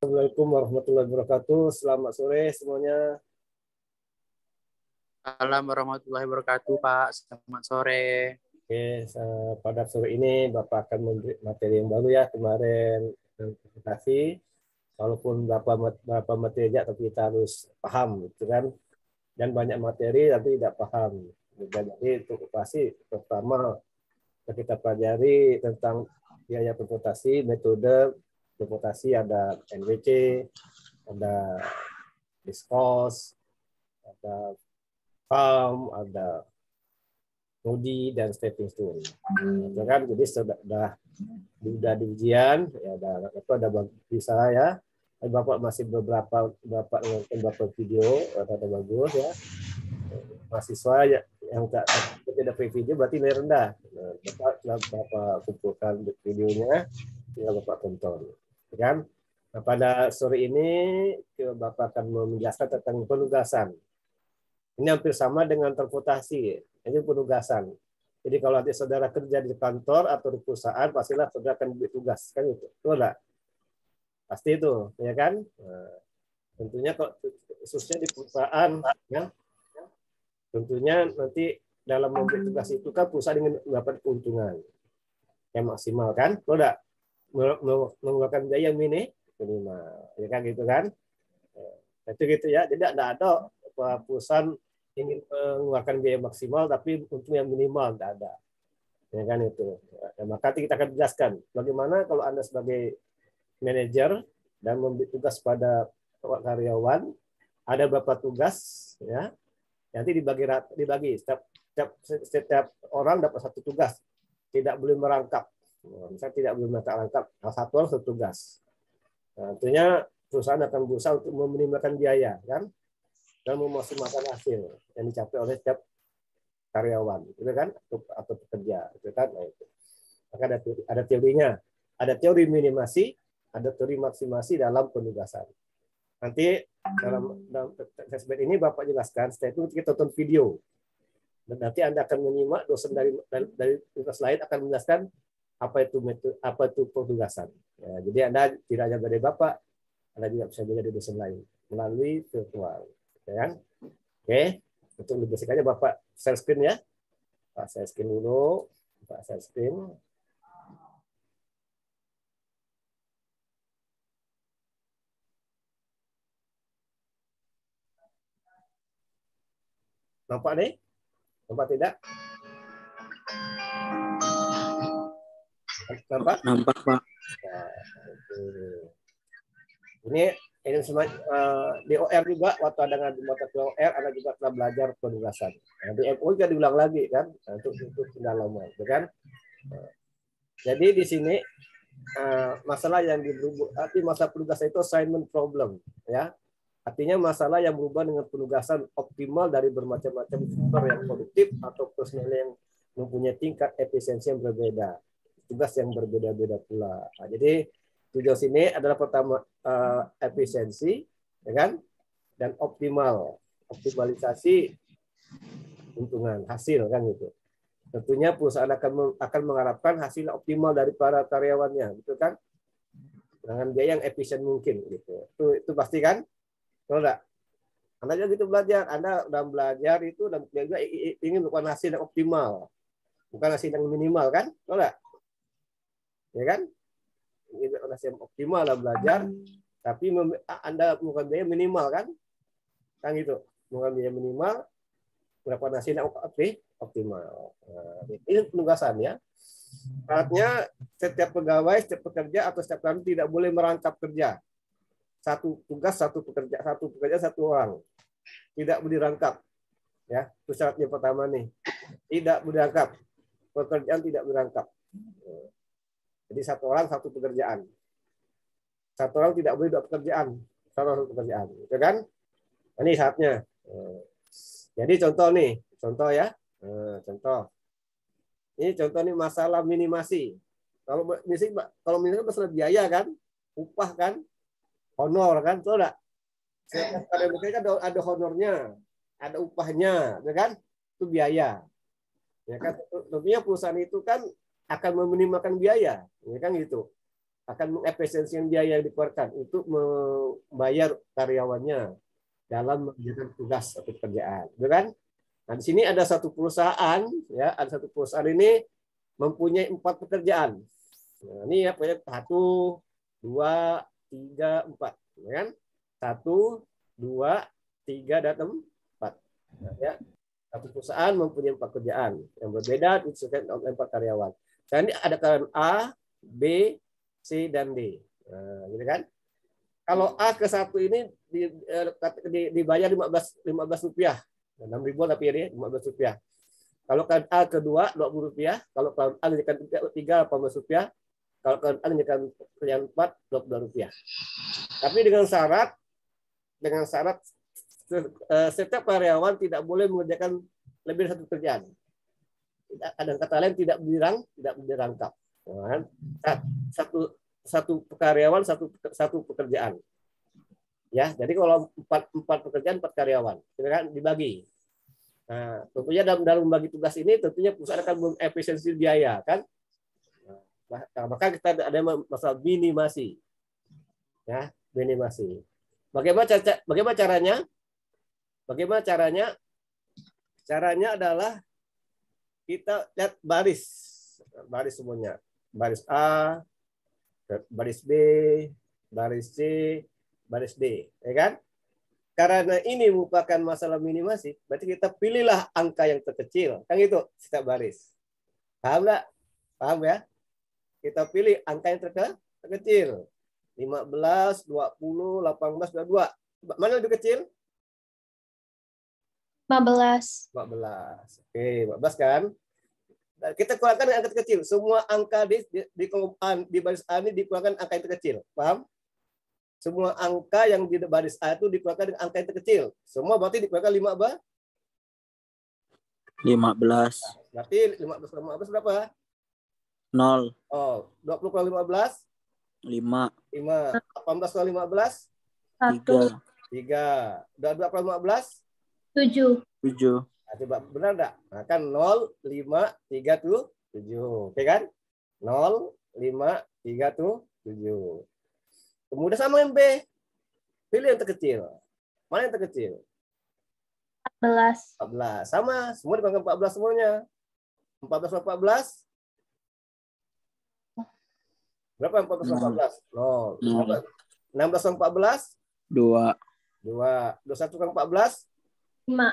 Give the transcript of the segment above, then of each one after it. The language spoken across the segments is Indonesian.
Assalamualaikum warahmatullahi wabarakatuh. Selamat sore semuanya. Assalamualaikum warahmatullahi wabarakatuh, Pak. Selamat sore. Oke, pada sore ini Bapak akan memberi materi yang baru ya. Kemarin presentasi, walaupun berapa materi aja, tapi kita harus paham, gitu kan. Dan banyak materi tapi tidak paham. Jadi untuk operasi pertama kita pelajari tentang biaya transportasi, metode transportasi, ada NWC, ada diskos, ada farm, ada Nudi dan stepping stone. Itu kan jadi sudah di ujian ya, ada bisa ya. Bapak masih Bapak nonton beberapa video ada bagus ya. Mahasiswa ya, yang tidak video berarti nilai rendah. Bapak kumpulkan videonya, tinggal Bapak tonton, kan? Nah, pada sore ini Bapak akan menjelaskan tentang penugasan. Ini hampir sama dengan transportasi. Ini penugasan. Jadi kalau nanti saudara kerja di kantor atau di perusahaan, pastilah saudara akan ditugas, kan itu. Betul enggak? Pasti itu, ya kan? Nah, tentunya khususnya di perusahaan, ya. Tentunya nanti dalam memberi tugas itu kan perusahaan ingin mendapat keuntungan yang maksimal, kan? Betul enggak? Mengeluarkan biaya minimal, ya kan gitu kan? Nah, itu gitu ya. Jadi tidak ada perusahaan ingin mengeluarkan biaya maksimal tapi untuk yang minimal tidak ada, ya kan itu. Ya, maka kita akan jelaskan bagaimana kalau Anda sebagai manajer dan memberi tugas pada karyawan, ada beberapa tugas ya, nanti dibagi setiap orang dapat satu tugas, tidak boleh merangkap. Misalnya tidak boleh merangkap, satu orang satu tugas. Nah, tentunya perusahaan akan berusaha untuk meminimalkan biaya, kan, dan memaksimalkan hasil yang dicapai oleh setiap karyawan, gitu kan, atau pekerja, gitu kan. Nah, itu. Maka ada teorinya, ada teori minimasi, ada teori maksimasi dalam penugasan. Nanti dalam sesbed ini Bapak jelaskan, setelah itu kita tonton video, dan nanti Anda akan menyimak dosen dari universitas lain akan menjelaskan apa itu penugasan. Ya, jadi Anda tidak hanya dari Bapak, Anda juga bisa belajar dari dosen lain melalui virtual. Ya kan? Oke, untuk lebih basic aja Bapak share screen ya. Pak share screen dulu. Pak share screen. Nampak nih? Nampak tidak? Nampak? Nampak, Pak. Nah, ini semua di OR juga, waktu ada ngadu mata OR, Anda juga telah belajar penugasan. Nah, di MO juga diulang lagi kan, untuk pendalaman, kan? Jadi di sini masalah yang berhubung, arti masalah penugasan itu assignment problem, ya. Artinya masalah yang berubah dengan penugasan optimal dari bermacam-macam sumber yang produktif atau personel yang mempunyai tingkat efisiensi yang berbeda, tugas yang berbeda-beda pula. Nah, jadi tujuan sini adalah pertama efisiensi, ya kan, dan optimalisasi keuntungan hasil, kan gitu. Tentunya perusahaan akan mengharapkan hasil optimal dari para karyawannya, gitu kan, dengan biaya yang efisien mungkin, gitu. Itu pasti kan, kalau enggak? Anda juga gitu belajar, Anda udah belajar itu dan juga ingin melakukan hasil yang optimal, bukan hasil yang minimal, kan, kalau enggak? Ya kan? Ini hasil yang optimal lah belajar, tapi Anda melakukan biaya minimal, kan? Kan gitu, melakukan biaya minimal, melakukan hasil yang optimal. Nah, ini penugasan ya. Syaratnya setiap pegawai, setiap pekerja atau setiap karyawan tidak boleh merangkap kerja. Satu tugas, satu pekerja, satu orang. Tidak boleh dirangkap. Ya, itu syaratnya pertama nih. Tidak boleh dirangkap. Pekerjaan tidak dirangkap. Jadi satu orang satu pekerjaan. Satu orang tidak boleh dua pekerjaan. Satu pekerjaan. Itu kan? Ini syaratnya. Jadi contoh ya. Contoh. Ini contoh nih masalah minimasi. Kalau misalnya masalah biaya kan, upah kan, honor kan, betul enggak? Setiap karyawan kan ada honornya, ada upahnya, ya kan? Itu biaya. Ya kan? Tentunya perusahaan itu kan akan meminimalkan biaya, ya kan gitu. akan mengefisiensikan biaya yang dikeluarkan untuk membayar karyawannya dalam mengerjakan tugas atau pekerjaan, gitu kan? Nah, di sini ada satu perusahaan, ya, ada satu perusahaan ini mempunyai 4 pekerjaan. Nah, ini ya, punya 1, 2, 3, 4, ya kan? 1, 2, 3, dan 4. Nah, ya, satu perusahaan mempunyai 4 pekerjaan yang berbeda disebutkan oleh 4 karyawan. Dan ini ada karyawan A, B, C, dan D. Nah, gitu kan? Kalau A ke 1 ini dibayar 15 rupiah. 6.000 tapi ini 15 rupiah. Kalau kan A kedua 20 rupiah, kalau kan A menjadikan 3 18 rupiah, kalau kan A menjadikan yang 4 22 rupiah. Tapi dengan syarat setiap karyawan tidak boleh mengerjakan lebih dari 1 pekerjaan. Ada kata lain tidak dirangkap. Satu karyawan satu pekerjaan. Ya, jadi kalau 4 pekerjaan 4 karyawan, kan dibagi. Nah, tentunya dalam membagi tugas ini tentunya perusahaan akan mengefisiensi biaya, kan? Nah, maka kita ada masalah minimasi. Ya, minimasi. Bagaimana caranya? Bagaimana caranya? Caranya adalah kita lihat baris semuanya. Baris A, baris B, baris C, baris D, ya kan? Karena ini merupakan masalah minimasi, berarti kita pilihlah angka yang terkecil, kan itu setiap baris. Paham nggak? Paham ya? Kita pilih angka yang terkecil. 15, 20, 18, 22. Mana lebih kecil? 15. 14. Oke, 14 kan? Kita keluarkan angka terkecil. Semua angka di baris A ini dikeluarkan angka yang terkecil. Paham? Semua angka yang di baris A itu dikeluarkan dengan angka yang terkecil. Semua berarti dikeluarkan 15. 15. Berarti 15 berapa? 0. Oh, 20 kali 15? 5. 5. 18 kali 15? 1. 3. 22 kali 15? 7. 7. Nah, coba benar enggak? Nah, kan 0, 5, 3 tuh 7. Oke kan? 0, 5, 3 tuh 7. Kemudian sama yang B. Pilih yang terkecil. Mana yang terkecil? 14. 14. Sama. Semua dipanggil 14 semuanya. 14 sama 14. Berapa 14 sama 14? 0. 16 sama 14? 2. 2. 21 sama 14? 5.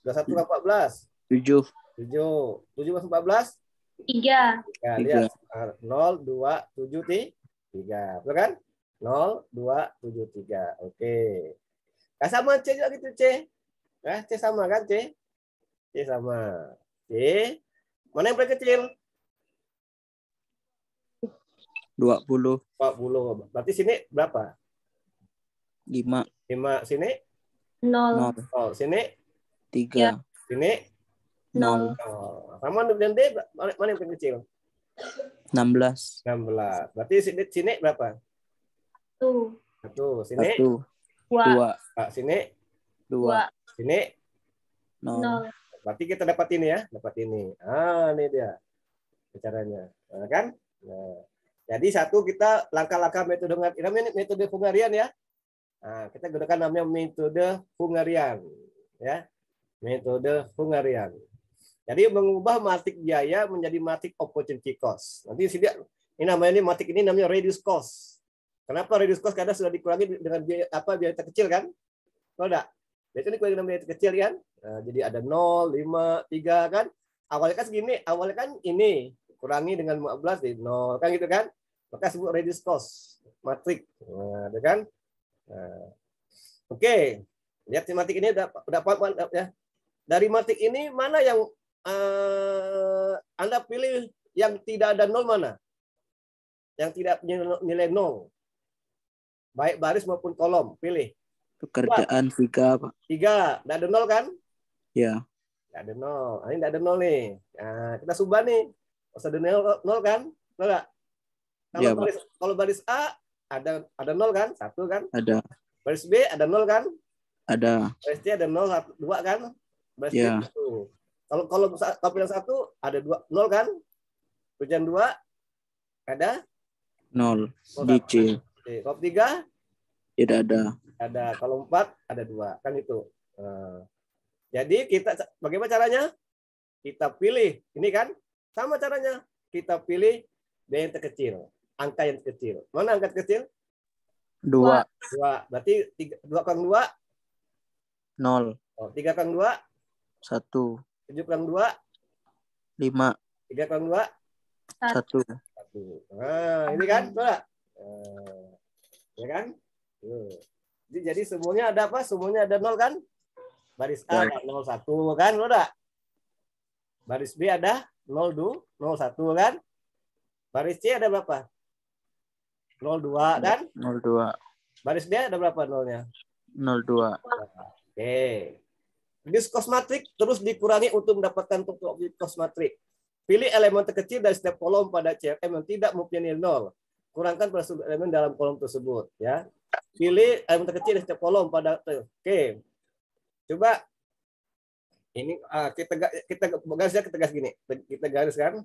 21 sama 14? 7. 7. 7 sama 14? 3. Ya, lihat. 0, 2, 7, 3. Betul kan? 0, 2, 7, 3. Oke. Nah, sama C juga gitu, C. Nah, C sama kan, C? C sama. C. Mana yang paling kecil? 20. 40. Berarti sini berapa? 5. 5. Sini? 0. Oh, sini? 3. Sini? 0. Oh. Sama dengan D, mana yang paling kecil? 16. 16. Berarti sini berapa? 1. 1. Sini? 1. 2. 2. Sini? 2. Sini? 0. 0. Berarti kita dapat ini ya, dapat ini. Ah, ini dia caranya. Nah, kan? Nah, jadi satu kita langkah-langkah metode namanya metode Hungarian ya. Nah, kita gunakan namanya metode Hungarian ya. Metode Hungarian. Jadi mengubah matik biaya menjadi matik opportunity cost. Nanti ini namanya matik ini namanya reduce cost. Kenapa reduce cost? Karena sudah dikurangi dengan biaya terkecil kan? Tahu enggak? Jadi ini kurangi dengan biaya terkecil kan? Nah, jadi ada 0, 5, 3 kan? Awalnya kan segini, awalnya kan ini kurangi dengan 15 di 0 kan gitu kan? Maka sebut reduce cost matrik. Nah, kan? Nah. Oke. Lihat matik ini udah ya. Dari matik ini mana yang Anda pilih yang tidak ada 0 mana? Yang tidak punya nilai 0. Baik baris maupun kolom, pilih. Pekerjaan 3, Pak. 3, tidak ada 0 kan? Ya. Tidak ada 0. Ini tidak ada 0 nih. Nah, kita subah nih. Harus ada 0 kan? Enggak? Kalau baris A ada 0 kan? 1 kan? Ada. Baris B ada 0 kan? Ada. Baris C ada 0, 2 kan? Baris D 1. Kalau pilihan 1 ada 0 kan? Pilihan 2 ada 0. 01. Di C. Oke. Kalau 3 Tidak ada. ada. Kalau 4 ada 2. Kan itu. Nah, jadi kita bagaimana caranya? Kita pilih. Ini kan sama caranya. Kita pilih B yang terkecil. Angka yang terkecil. Mana angka terkecil? 2. 2. Berarti 2 kurang 2. 0. Oh, 3 kurang 2. 1. 7 kurang 2. 5. 3 kurang 2. 1. 1. Nah, ini kan. Nah, ya kan? Jadi semuanya ada apa? Semuanya ada 0 kan? Baris A ada 01 kan? Udah. Baris B ada 02, 01 kan? Baris C ada berapa? 02 kan? 02. Baris D ada berapa nolnya? 02. Oke. Diskus matrik terus dikurangi untuk mendapatkan pokok diskus matrik. Pilih elemen terkecil dari setiap kolom pada CRM yang tidak mempunyai nilai 0. Kurangkan pada seluruh elemen dalam kolom tersebut. Ya. Pilih elemen terkecil dari setiap kolom pada. Oke. Coba ini kita garis gini. Kita garis kan.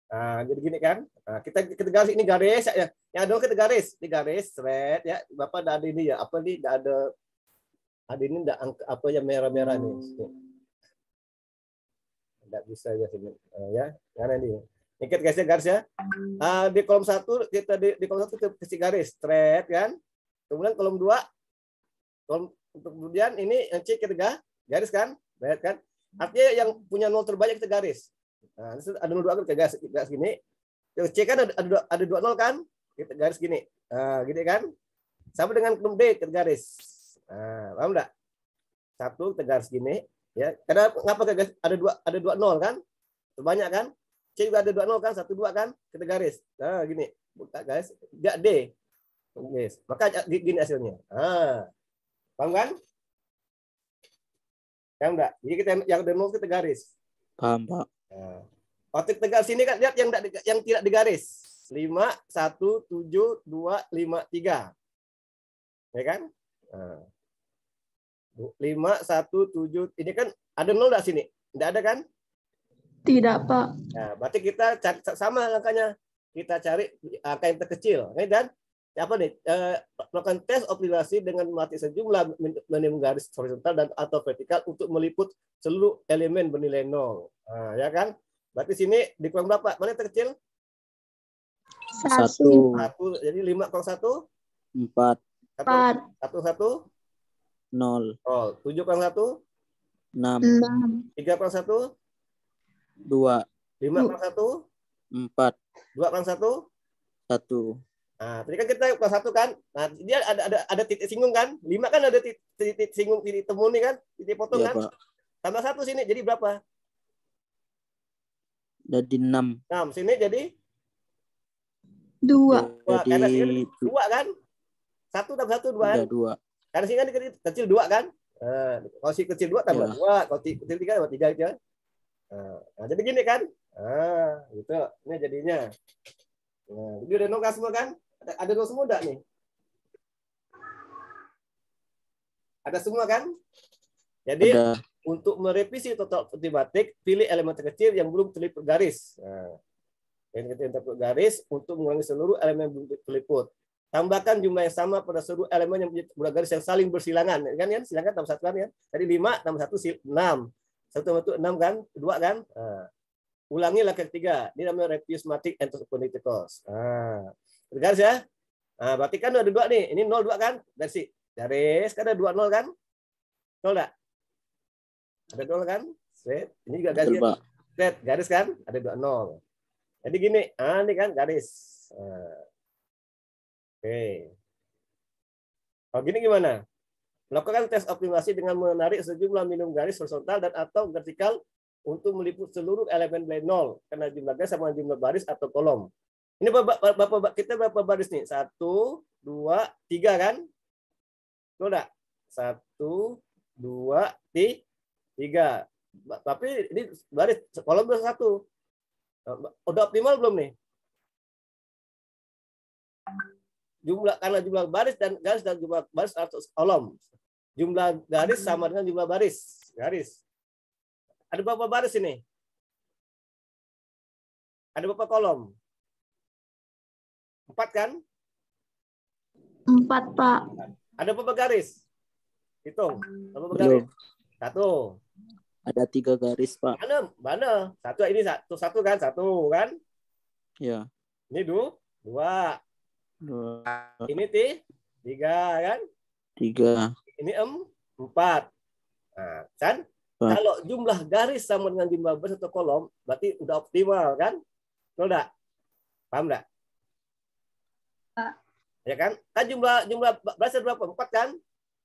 Nah, jadi gini kan. Nah, kita garis ini garis ya. Yang ada kita garis, di garis thread ya. Bapak ada ini ya. Apa nih? Ada ini enggak apa yang merah-merah nih. Enggak bisa ya sini. Ya, karena ini. Ini kita kasih garis ya. Di kolom 1 kita di kolom 1 kita kasih garis thread kan. Kemudian kolom 2 kemudian ini yang C kita garis kan? Lihat kan? Artinya yang punya nol terbanyak kita garis. Nah, ada 02 kita garis gini. Yang C kan ada 20 kan? Kita garis gini. Nah, gini kan? Sama dengan kolom D kita garis. Nah, paham enggak? 1 kita garis gini ya. Karena ngapa ada 2 nol kan? Terbanyak kan? C juga ada 2 nol kan? 1 2 kan? Kita garis. Nah, gini. Buka garis. Enggak D. Yes. Maka gini hasilnya. Nah, paham kan? Paham enggak? Jadi kita yang ada nol kita garis. Paham, Pak. Nah, waktu kita garis ini kan lihat yang tidak digaris. 5 1 7 2 5 3. Ya kan? Nah. 5 1 7 ini kan ada nol enggak sini? Enggak ada kan? Tidak, Pak. Nah, berarti kita cari sama angkanya. Kita cari angka yang terkecil, kan? Apa nih? Melakukan tes optimasi dengan mati sejumlah minimum garis horizontal dan atau vertikal untuk meliput seluruh elemen bernilai 0. Nah, ya kan? Berarti sini dikurang berapa? Mana yang terkecil? 1. 1. Jadi 5 kurang 1? 4. 1 1 0. Oh, 7 kurang 1? 6. 3 kurang 1? 2. 5 kurang 1? 4. 2 kurang 1? 1. Nah, tadi kan kita kurang 1 kan? Nah, dia ada titik singgung kan? 5 kan ada titik singgung, titik temu nih kan? Titik potong Ya, kan? Pak. Tambah 1 sini jadi berapa? Jadi 6. 6 sini jadi 2. 2. Karena sini Jadi 2 kan? 1 tambah 1 2 kan? 2. Karena sini kan kecil 2 kan? Kalau si kecil 2 tambah Ya. 2, kalau kecil 3 tambah 3 gitu kan? Nah, jadi gini kan? Gitu. Ini jadinya. Nah, jadi udah nol semua kan? Ada nol semua enggak nih? Ada semua kan? Jadi Ada. untuk merevisi total optimatik, pilih elemen terkecil yang belum terliput garis. Nah, yang terliput garis untuk mengurangi seluruh elemen belum terliput. Tambahkan jumlah yang sama pada seluruh elemen yang punya garis yang saling bersilangan. Kan ya? Silangan tambah 1 kan ya? Tadi 5 tambah 1 6. 1 tambah 1 6 kan? 2 kan? Nah, ulangi langkah ketiga. Ini namanya refuse matrix and politicals. Nah, garis ya. Nah, berarti kan ada 2 nih. Ini 0 2 kan? Garis kan ada 2 0 kan? 0 enggak? Ada 0 kan? Set. Ini juga garis. Set, garis kan? Ada 2 0. Jadi gini, ini kan garis. Oke. Kalau gini gimana? Lakukan tes optimasi dengan menarik sejumlah minimum garis horizontal dan atau vertikal untuk meliput seluruh elemen nilai 0 karena jumlah garis sama jumlah baris atau kolom. Ini Bapak kita berapa baris nih? 1 2 3 kan? Betul enggak? 1 2 3. Tapi ini baris kolom baru 1. Udah optimal belum nih? Karena jumlah baris dan jumlah baris atau kolom. Jumlah garis sama dengan jumlah baris. Garis. Ada berapa baris ini? Ada berapa kolom? 4 kan? 4, Pak. Ada berapa garis? Hitung. Berapa Belum. garis? 1. Ada 3 garis, Pak. Mana? Ini satu kan? 1 kan? Ya. Ini 2. 2, Ini 3 kan? 3. Ini 4. Nah, kan? Pak. Kalau jumlah garis sama dengan jumlah baris atau kolom, berarti udah optimal kan? Betul enggak? Paham enggak? Pak. Ya kan? Kan jumlah baris ada berapa? 4 kan?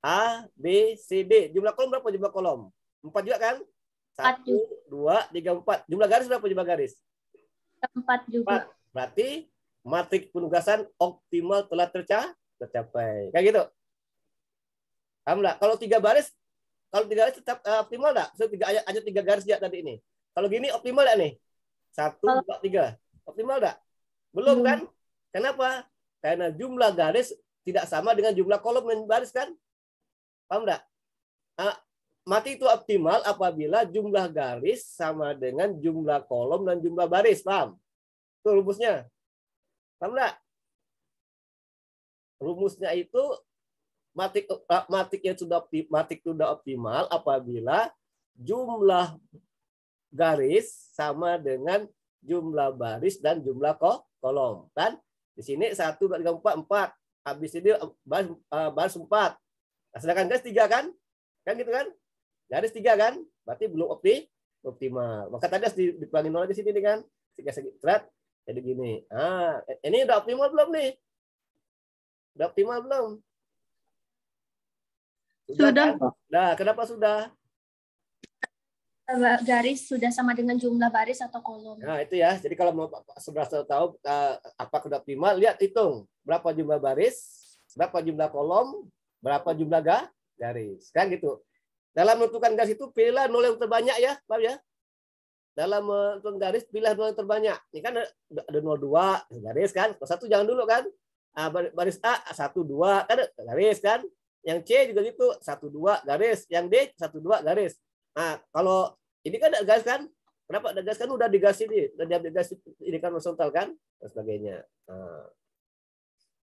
A, B, C, D. Jumlah kolom berapa jumlah kolom? 4 juga kan? 1, 2, 3, 4. Jumlah garis berapa jumlah garis? 4 juga. 4. Berarti matriks penugasan optimal telah tercapai. Kayak gitu. Paham enggak? Kalau 3 baris tetap optimal enggak? So, ada 3 garis ya tadi ini. Kalau gini optimal enggak nih? 1, 2, 3. Optimal enggak? Belum kan? Kenapa? Karena jumlah garis tidak sama dengan jumlah kolom dan baris kan? Paham enggak? Mati itu optimal apabila jumlah garis sama dengan jumlah kolom dan jumlah baris. Paham? Itu rumusnya. Paham enggak? Rumusnya itu matik yang sudah optimal apabila jumlah garis sama dengan jumlah baris dan jumlah kolom. Kan? Di sini 1, 2, 3, 4, 4. Habis ini baris 4. Nah, sedangkan garis 3 kan? Kan gitu kan? Garis 3 kan? Berarti belum optimal. Maka tadi harus dipulangin nol di sini nih kan? 3 segi terat. Jadi gini. Ini udah optimal belum nih? Udah optimal belum? Sudah. Kan? Nah, kenapa sudah? Garis sudah sama dengan jumlah baris atau kolom. Nah, itu ya. Jadi kalau mau seberapa tahu apakah sudah optimal, lihat hitung. Berapa jumlah baris, berapa jumlah kolom, berapa jumlah garis. Kan gitu. Dalam menentukan garis itu pilihlah nol yang terbanyak ya, paham ya? Dalam menentukan garis pilih nol yang terbanyak. Ini kan ada 02 garis kan. Kalau 1 jangan dulu kan. Baris A 1 2 kan garis kan. Yang C juga gitu 1 2 garis, yang D 1 2 garis. Nah, kalau ini kan ada garis kan? Kenapa ada garis kan udah digaris ini, udah diambil garis ini kan horizontal kan, dan sebagainya.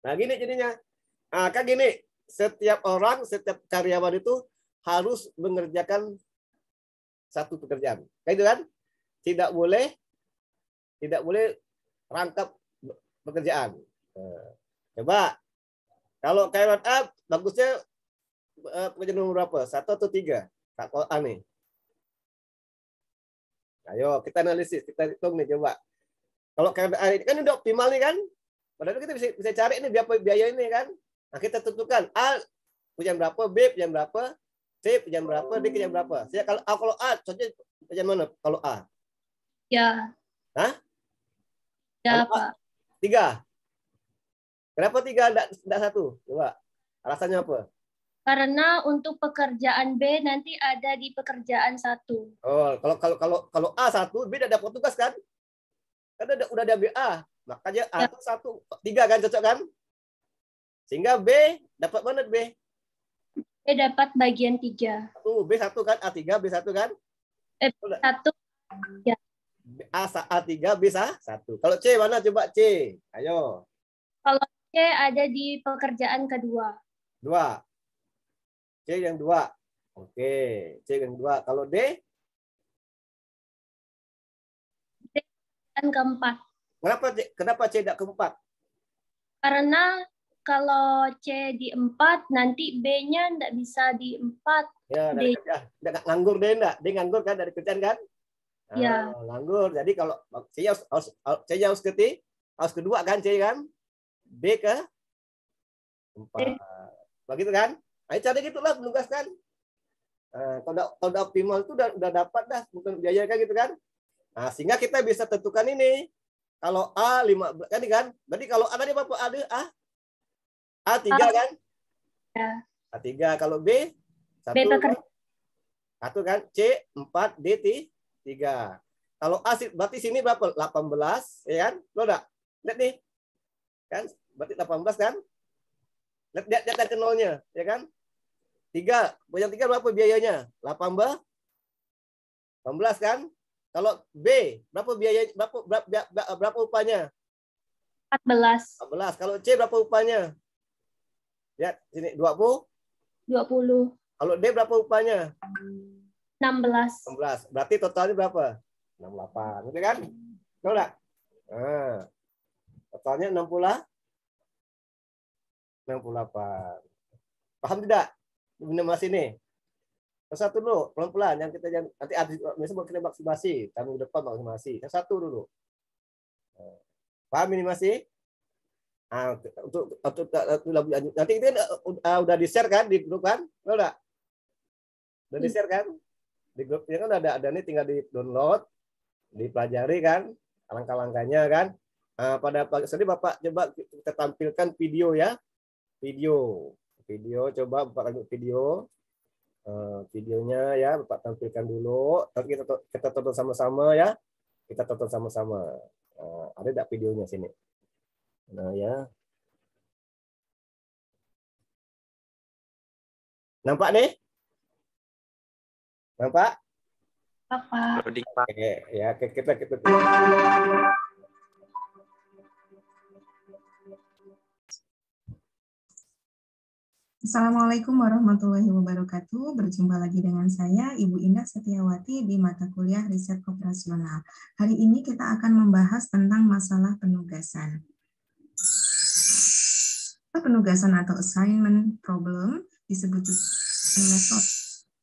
Nah, gini jadinya. Kan gini, setiap karyawan itu harus mengerjakan satu pekerjaan. Kayak itu kan? Tidak boleh rangkap pekerjaan. Coba kalau karyawan A bagusnya pekerjaan nomor berapa? 1 atau 3? Kalau A nih. Ayo kita analisis, kita hitung nih coba. Kalau karyawan A ini kan udah optimal nih kan? Padahal kita bisa cari ini biaya ini kan? Nah, kita tentukan A punya berapa, B punya berapa, C punya berapa, D punya berapa. Kalau A, contohnya punya mana kalau A? Ya. Hah? Ya, Pak. 3. Kenapa 3 enggak 1? Coba. Alasannya apa? Karena untuk pekerjaan B nanti ada di pekerjaan 1. Oh, kalau A 1, B udah dapat tugas kan? Kan udah diambil A. Makanya A itu 1, 3 kan cocok kan? Sehingga B dapat mana B? B dapat bagian 3. B1 kan, A3, B1 kan? 1. Ya. A3, B1. Kalau C mana coba C? Ayo. Kalau C ada di pekerjaan kedua. 2. C yang 2. Oke, C yang 2. Kalau D? D yang keempat. Kenapa C tidak keempat? Karena kalau C di 4, nanti B-nya enggak bisa di 4. Ya, enggak nganggur deh enggak? Dia nganggur kan dari kerjaan kan? Ya. Nganggur. Jadi kalau C harus kedua kan C kan? B ke 4. Begitu kan? Ayo cari gitulah menugaskan. Kalau udah optimal itu udah dapat dah bukan biaya kan gitu kan. Nah, sehingga kita bisa tentukan ini. Kalau A 5 kan? Berarti kalau A tadi apa? A3 kan? Ya. A3. Kalau B 1 kan? C 4, D 3. Kalau A berarti sini berapa? 18 ya kan? Lo enggak? Lihat nih. Kan? Berarti 18 kan? Lihat ke nolnya, ya kan? 3. Yang 3 berapa biayanya? 18 kan? Kalau B, berapa biaya berapa upahnya? 14. 14. Kalau C berapa upahnya? Lihat sini 20. 20. Kalau D berapa upahnya? 16. 16. Berarti totalnya berapa? 68. Betul kan? Tahu enggak? Nah, totalnya 68. Paham tidak? Mas ini. Satu dulu, pelan-pelan. Yang kita jangan nanti biasanya kita maksimasi, kami depan maksimasi. Yang satu dulu. Paham ini masih? Untuk nanti itu udah di-share kan di grup kan? Udah di-share kan? Di grupnya kan ada nih, tinggal di-download, dipelajari kan, langkah-langkahnya kan. Pada pagi tadi Bapak coba kita tampilkan video ya. Video coba Bapak lanjut video. Videonya ya Bapak tampilkan dulu. Nanti kita tonton sama-sama ya. Kita tonton sama-sama. Ada enggak videonya sini? Nah ya. Nampak nih? Nampak? Apa? Oke, ya kita. Assalamualaikum warahmatullahi wabarakatuh. Berjumpa lagi dengan saya, Ibu Indah Setiawati di mata kuliah Riset Operasional. Hari ini kita akan membahas tentang masalah penugasan. Penugasan atau assignment problem disebut metode.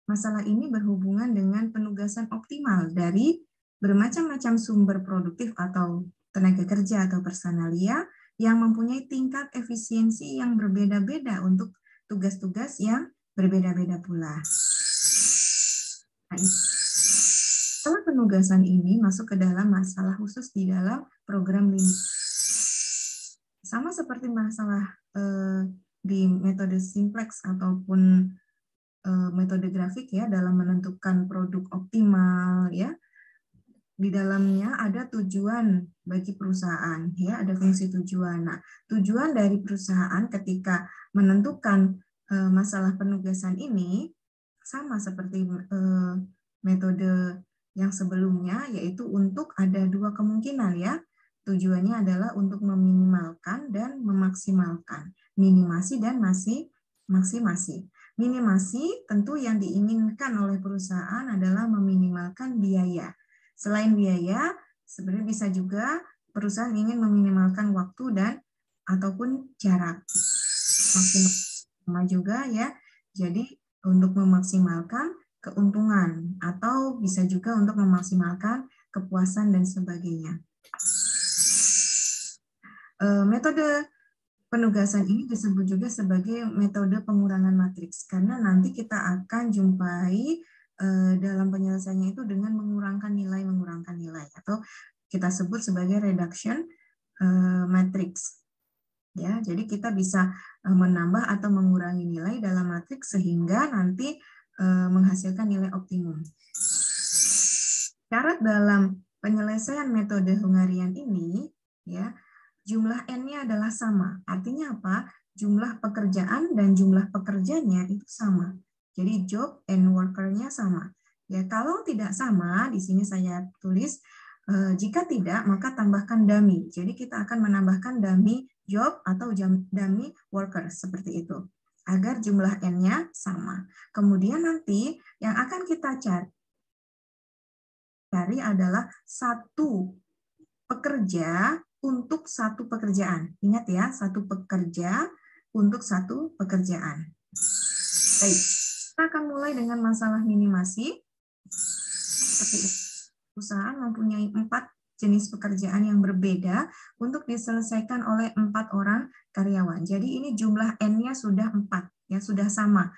Masalah ini berhubungan dengan penugasan optimal dari bermacam-macam sumber produktif atau tenaga kerja atau personalia yang mempunyai tingkat efisiensi yang berbeda-beda untuk tugas-tugas yang berbeda-beda pula. Masalah penugasan ini masuk ke dalam masalah khusus di dalam program Linux. Sama seperti masalah di metode simplex ataupun metode grafik ya, dalam menentukan produk optimal ya. Di dalamnya ada tujuan bagi perusahaan ya, ada fungsi tujuan. Nah, tujuan dari perusahaan ketika menentukan masalah penugasan ini sama seperti metode yang sebelumnya, yaitu untuk ada dua kemungkinan ya. Tujuannya adalah untuk meminimalkan dan memaksimalkan, minimasi dan maksimasi. Minimasi tentu yang diinginkan oleh perusahaan adalah meminimalkan biaya. Selain biaya, sebenarnya bisa juga perusahaan ingin meminimalkan waktu dan ataupun jarak. Maksimal juga ya. Jadi untuk memaksimalkan keuntungan atau bisa juga untuk memaksimalkan kepuasan dan sebagainya. Metode penugasan ini disebut juga sebagai metode pengurangan matriks karena nanti kita akan jumpai dalam penyelesaiannya itu dengan mengurangkan nilai atau kita sebut sebagai reduction matrix. Ya, jadi kita bisa menambah atau mengurangi nilai dalam matriks sehingga nanti menghasilkan nilai optimum. Syarat dalam penyelesaian metode Hungarian ini ya, jumlah N-nya adalah sama. Artinya apa? Jumlah pekerjaan dan jumlah pekerjanya itu sama. Jadi job and worker-nya sama. Ya, kalau tidak sama, di sini saya tulis jika tidak maka tambahkan dummy. Jadi kita akan menambahkan dummy job atau dummy worker seperti itu agar jumlah N-nya sama. Kemudian nanti yang akan kita cari adalah satu pekerja untuk satu pekerjaan. Ingat ya, satu pekerja untuk satu pekerjaan. Baik, kita akan mulai dengan masalah minimasi. Seperti itu. Perusahaan mempunyai 4 jenis pekerjaan yang berbeda untuk diselesaikan oleh 4 orang karyawan. Jadi ini jumlah N-nya sudah 4, ya sudah sama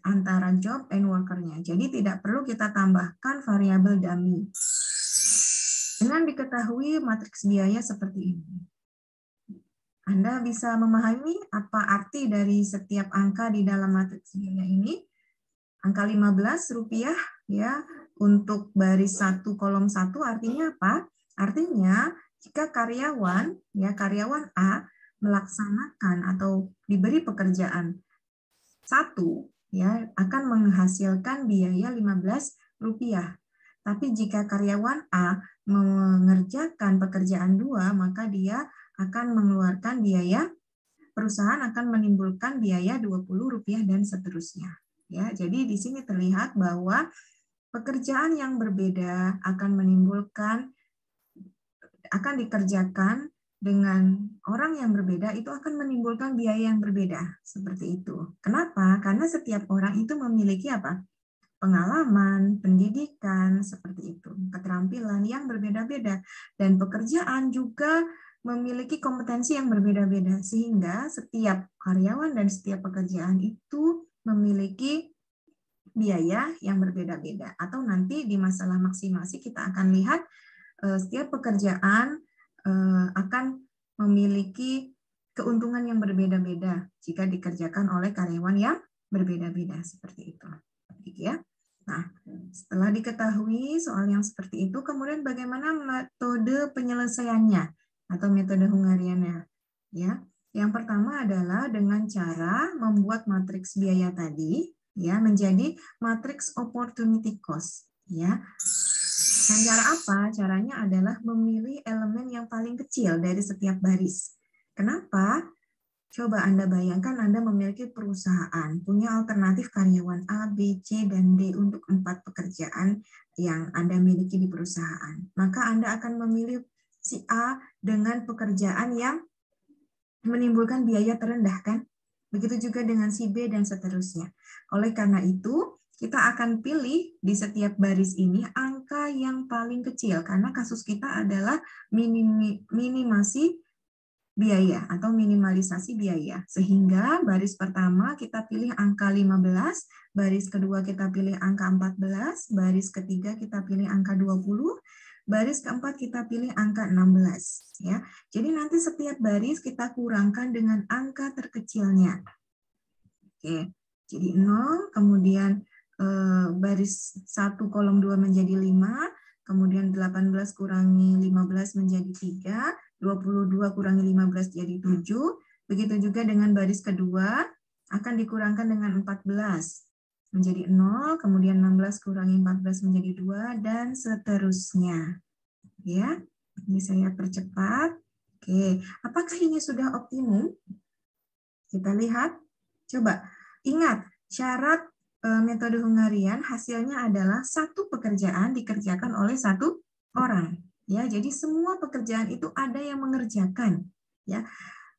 antara job and worker-nya. Jadi tidak perlu kita tambahkan variabel dummy. Dengan diketahui matriks biaya seperti ini, Anda bisa memahami apa arti dari setiap angka di dalam matriks biaya ini. Angka Rp15 ya untuk baris 1 kolom 1 artinya apa? Artinya jika karyawan A melaksanakan atau diberi pekerjaan 1 ya akan menghasilkan biaya Rp15. Tapi jika karyawan A mengerjakan pekerjaan 2, maka dia akan mengeluarkan biaya, perusahaan akan menimbulkan biaya Rp20 dan seterusnya. Ya, jadi di sini terlihat bahwa pekerjaan yang berbeda akan dikerjakan dengan orang yang berbeda, itu akan menimbulkan biaya yang berbeda. Seperti itu. Kenapa? Karena setiap orang itu memiliki apa? Pengalaman, pendidikan, seperti itu. Keterampilan yang berbeda-beda. Dan pekerjaan juga memiliki kompetensi yang berbeda-beda. Sehingga setiap karyawan dan setiap pekerjaan itu memiliki biaya yang berbeda-beda. Atau nanti di masalah maksimasi kita akan lihat setiap pekerjaan akan memiliki keuntungan yang berbeda-beda jika dikerjakan oleh karyawan yang berbeda-beda seperti itu. Ya. Nah, setelah diketahui soal yang seperti itu, kemudian bagaimana metode penyelesaiannya atau metode Hungariannya? Ya, yang pertama adalah dengan cara membuat matriks biaya tadi ya menjadi matriks opportunity cost. Ya. Dan cara apa? Caranya adalah memilih elemen yang paling kecil dari setiap baris. Kenapa? Coba Anda bayangkan Anda memiliki perusahaan, punya alternatif karyawan A, B, C, dan D untuk 4 pekerjaan yang Anda miliki di perusahaan. Maka Anda akan memilih si A dengan pekerjaan yang menimbulkan biaya terendah, kan? Begitu juga dengan si B dan seterusnya. Oleh karena itu, kita akan pilih di setiap baris ini angka yang paling kecil, karena kasus kita adalah minimasi biaya atau minimalisasi biaya. Sehingga baris pertama kita pilih angka 15, baris kedua kita pilih angka 14, baris ketiga kita pilih angka 20, baris keempat kita pilih angka 16. Ya. Jadi nanti setiap baris kita kurangkan dengan angka terkecilnya. Oke, jadi 0, kemudian baris 1 kolom 2 menjadi 5, kemudian 18 kurangi 15 menjadi 3, 22 kurangi 15 jadi 7, begitu juga dengan baris kedua akan dikurangkan dengan 14 menjadi 0, kemudian 16 kurangi 14 menjadi 2, dan seterusnya. Ya, ini saya percepat. Oke, apakah ini sudah optimum? Kita lihat. Coba ingat, syarat metode Hungarian hasilnya adalah satu pekerjaan dikerjakan oleh satu orang. Ya, jadi semua pekerjaan itu ada yang mengerjakan. Ya,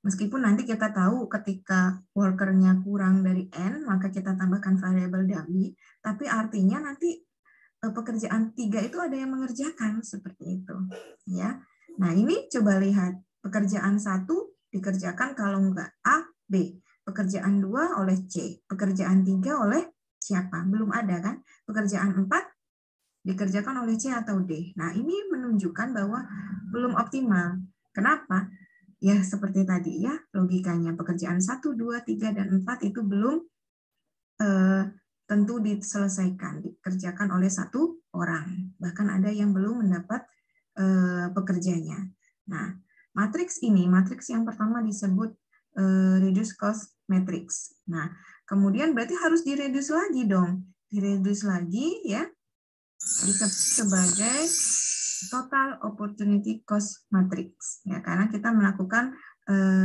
meskipun nanti kita tahu ketika workernya kurang dari n, maka kita tambahkan variabel dummy. Tapi artinya nanti pekerjaan 3 itu ada yang mengerjakan seperti itu. Ya, nah ini coba lihat pekerjaan 1 dikerjakan kalau enggak A, B. Pekerjaan 2 oleh C, pekerjaan 3 oleh siapa? Belum ada kan? Pekerjaan 4 dikerjakan oleh C atau D. Nah, ini menunjukkan bahwa belum optimal. Kenapa? Ya, seperti tadi ya, logikanya pekerjaan 1, 2, 3, dan 4 itu belum tentu diselesaikan, dikerjakan oleh satu orang. Bahkan ada yang belum mendapat pekerjanya. Nah, matriks ini, matriks yang pertama disebut reduce cost matrix. Nah, kemudian berarti harus direduce lagi dong. Direduce lagi ya sebagai total opportunity cost matrix. Ya, karena kita melakukan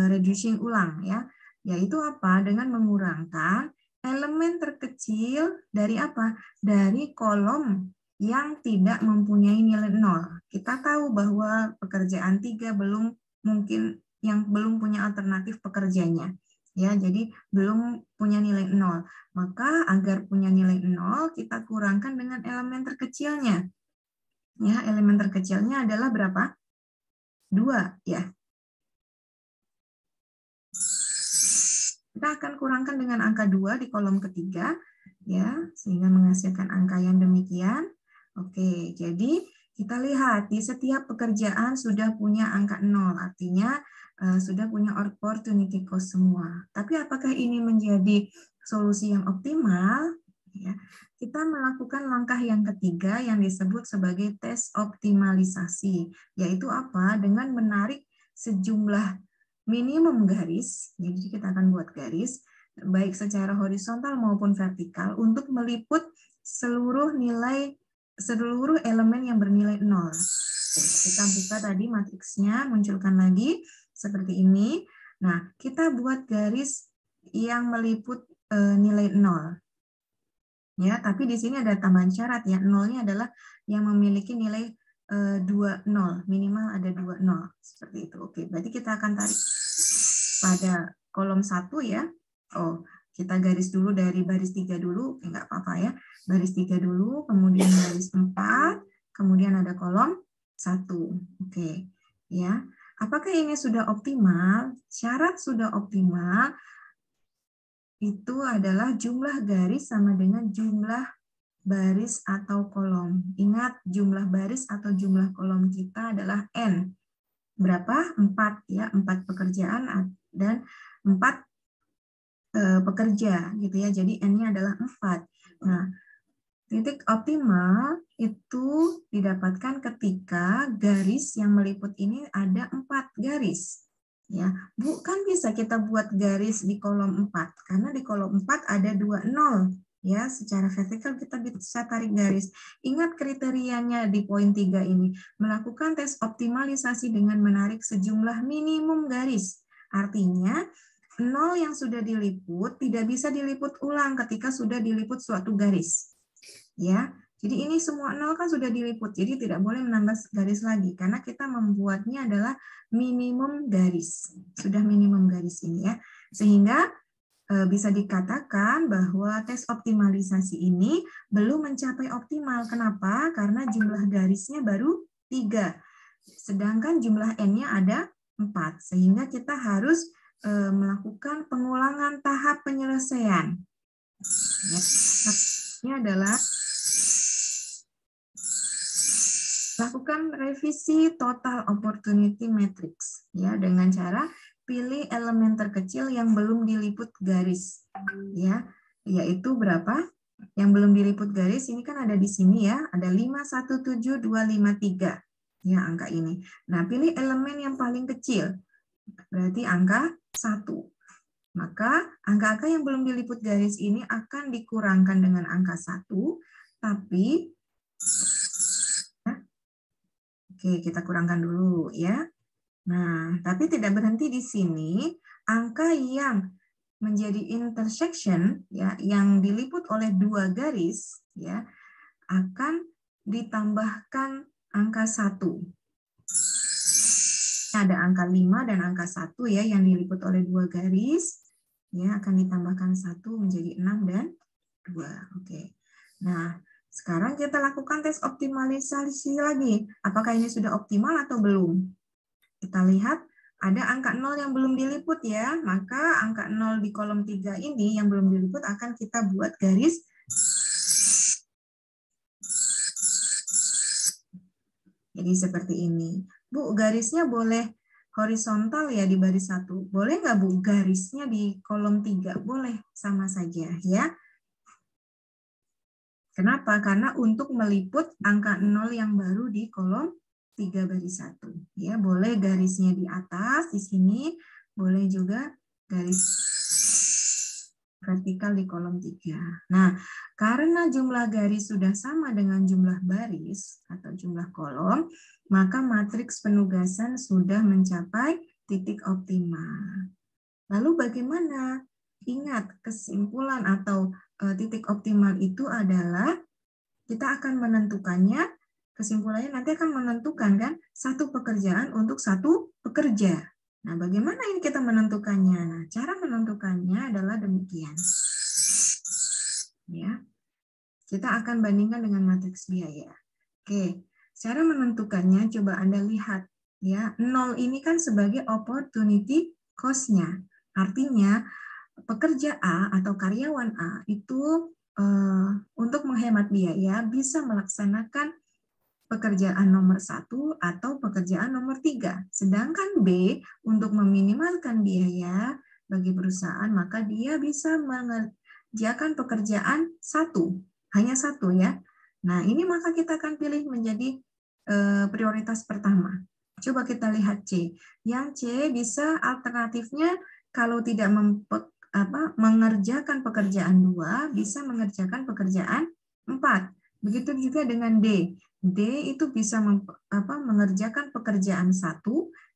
reducing ulang ya. Yaitu apa? Dengan mengurangkan elemen terkecil dari apa? Dari kolom yang tidak mempunyai nilai 0. Kita tahu bahwa pekerjaan 3 belum mungkin yang belum punya alternatif pekerjanya. Ya, jadi belum punya nilai 0. Maka agar punya nilai 0, kita kurangkan dengan elemen terkecilnya. Ya, elemen terkecilnya adalah berapa? 2, ya. Kita akan kurangkan dengan angka 2 di kolom ketiga, ya, sehingga menghasilkan angka yang demikian. Oke, jadi kita lihat di setiap pekerjaan sudah punya angka 0, artinya sudah punya opportunity cost semua. Tapi apakah ini menjadi solusi yang optimal? Ya, kita melakukan langkah yang ketiga yang disebut sebagai tes optimalisasi, yaitu apa? Dengan menarik sejumlah minimum garis, jadi kita akan buat garis, baik secara horizontal maupun vertikal, untuk meliput seluruh elemen yang bernilai 0. Kita buka tadi matriksnya, munculkan lagi seperti ini. Nah, kita buat garis yang meliput nilai 0. Ya, tapi di sini ada tambahan syarat ya. Nolnya adalah yang memiliki nilai 2 0, minimal ada 2 0. Seperti itu. Oke, berarti kita akan tarik pada kolom 1 ya. Oh, kita garis dulu dari baris 3 dulu. Oke, enggak apa-apa ya. Baris 3 dulu, kemudian baris 4, kemudian ada kolom 1. Oke. Ya. Apakah ini sudah optimal? Syarat sudah optimal itu adalah jumlah garis sama dengan jumlah baris atau kolom. Ingat, jumlah baris atau jumlah kolom kita adalah N. Berapa? 4 ya, 4 pekerjaan dan 4 pekerja gitu ya. Jadi N-nya adalah 4. Nah, titik optimal itu didapatkan ketika garis yang meliput ini ada 4 garis. Ya, bukan bisa kita buat garis di kolom 4 karena di kolom 4 ada 2 0. Ya, secara vertikal kita bisa tarik garis. Ingat kriterianya di poin 3 ini. Melakukan tes optimalisasi dengan menarik sejumlah minimum garis. Artinya, 0 yang sudah diliput tidak bisa diliput ulang ketika sudah diliput suatu garis. Ya, jadi ini semua 0 kan sudah diliput, jadi tidak boleh menambah garis lagi karena kita membuatnya adalah minimum garis. Sudah minimum garis ini ya. Sehingga bisa dikatakan bahwa tes optimalisasi ini belum mencapai optimal. Kenapa? Karena jumlah garisnya baru 3. Sedangkan jumlah N-nya ada 4. Sehingga kita harus melakukan pengulangan tahap penyelesaian. Ya, ini adalah lakukan revisi total opportunity matrix ya dengan cara pilih elemen terkecil yang belum diliput garis ya, yaitu berapa? Yang belum diliput garis ini kan ada di sini ya, ada 517253 ya angka ini. Nah, pilih elemen yang paling kecil. Berarti angka 1. Maka angka-angka yang belum diliput garis ini akan dikurangkan dengan angka 1, tapi oke, kita kurangkan dulu ya. Nah, tapi tidak berhenti di sini. Angka yang menjadi intersection ya, yang diliput oleh 2 garis ya, akan ditambahkan angka 1. Ada angka 5 dan angka 1 ya yang diliput oleh 2 garis ya, akan ditambahkan 1 menjadi 6 dan 2. Oke. Nah, sekarang kita lakukan tes optimalisasi lagi. Apakah ini sudah optimal atau belum? Kita lihat ada angka 0 yang belum diliput ya. Maka angka 0 di kolom 3 ini yang belum diliput akan kita buat garis. Jadi seperti ini. Bu, garisnya boleh horizontal ya di baris 1. Boleh nggak Bu garisnya di kolom 3? Boleh, sama saja ya. Kenapa? Karena untuk meliput angka 0 yang baru di kolom 3 baris 1. Ya, boleh garisnya di atas di sini, boleh juga garis vertikal di kolom 3. Nah, karena jumlah garis sudah sama dengan jumlah baris atau jumlah kolom, maka matriks penugasan sudah mencapai titik optimal. Lalu bagaimana? Ingat, kesimpulan atau titik optimal itu adalah kita akan menentukannya, kesimpulannya nanti akan menentukan kan satu pekerjaan untuk satu pekerja. Nah, bagaimana ini kita menentukannya? Nah, cara menentukannya adalah demikian. Ya. Kita akan bandingkan dengan matriks biaya. Oke, cara menentukannya coba Anda lihat ya. 0 ini kan sebagai opportunity cost-nya. Artinya pekerja A atau karyawan A itu untuk menghemat biaya bisa melaksanakan pekerjaan nomor 1 atau pekerjaan nomor 3. Sedangkan B untuk meminimalkan biaya bagi perusahaan maka dia bisa mengerjakan pekerjaan 1, hanya 1 ya. Nah, ini maka kita akan pilih menjadi prioritas pertama. Coba kita lihat C. Yang C bisa alternatifnya kalau tidak mengerjakan pekerjaan 2, bisa mengerjakan pekerjaan 4. Begitu juga dengan D. D itu bisa mengerjakan pekerjaan 1,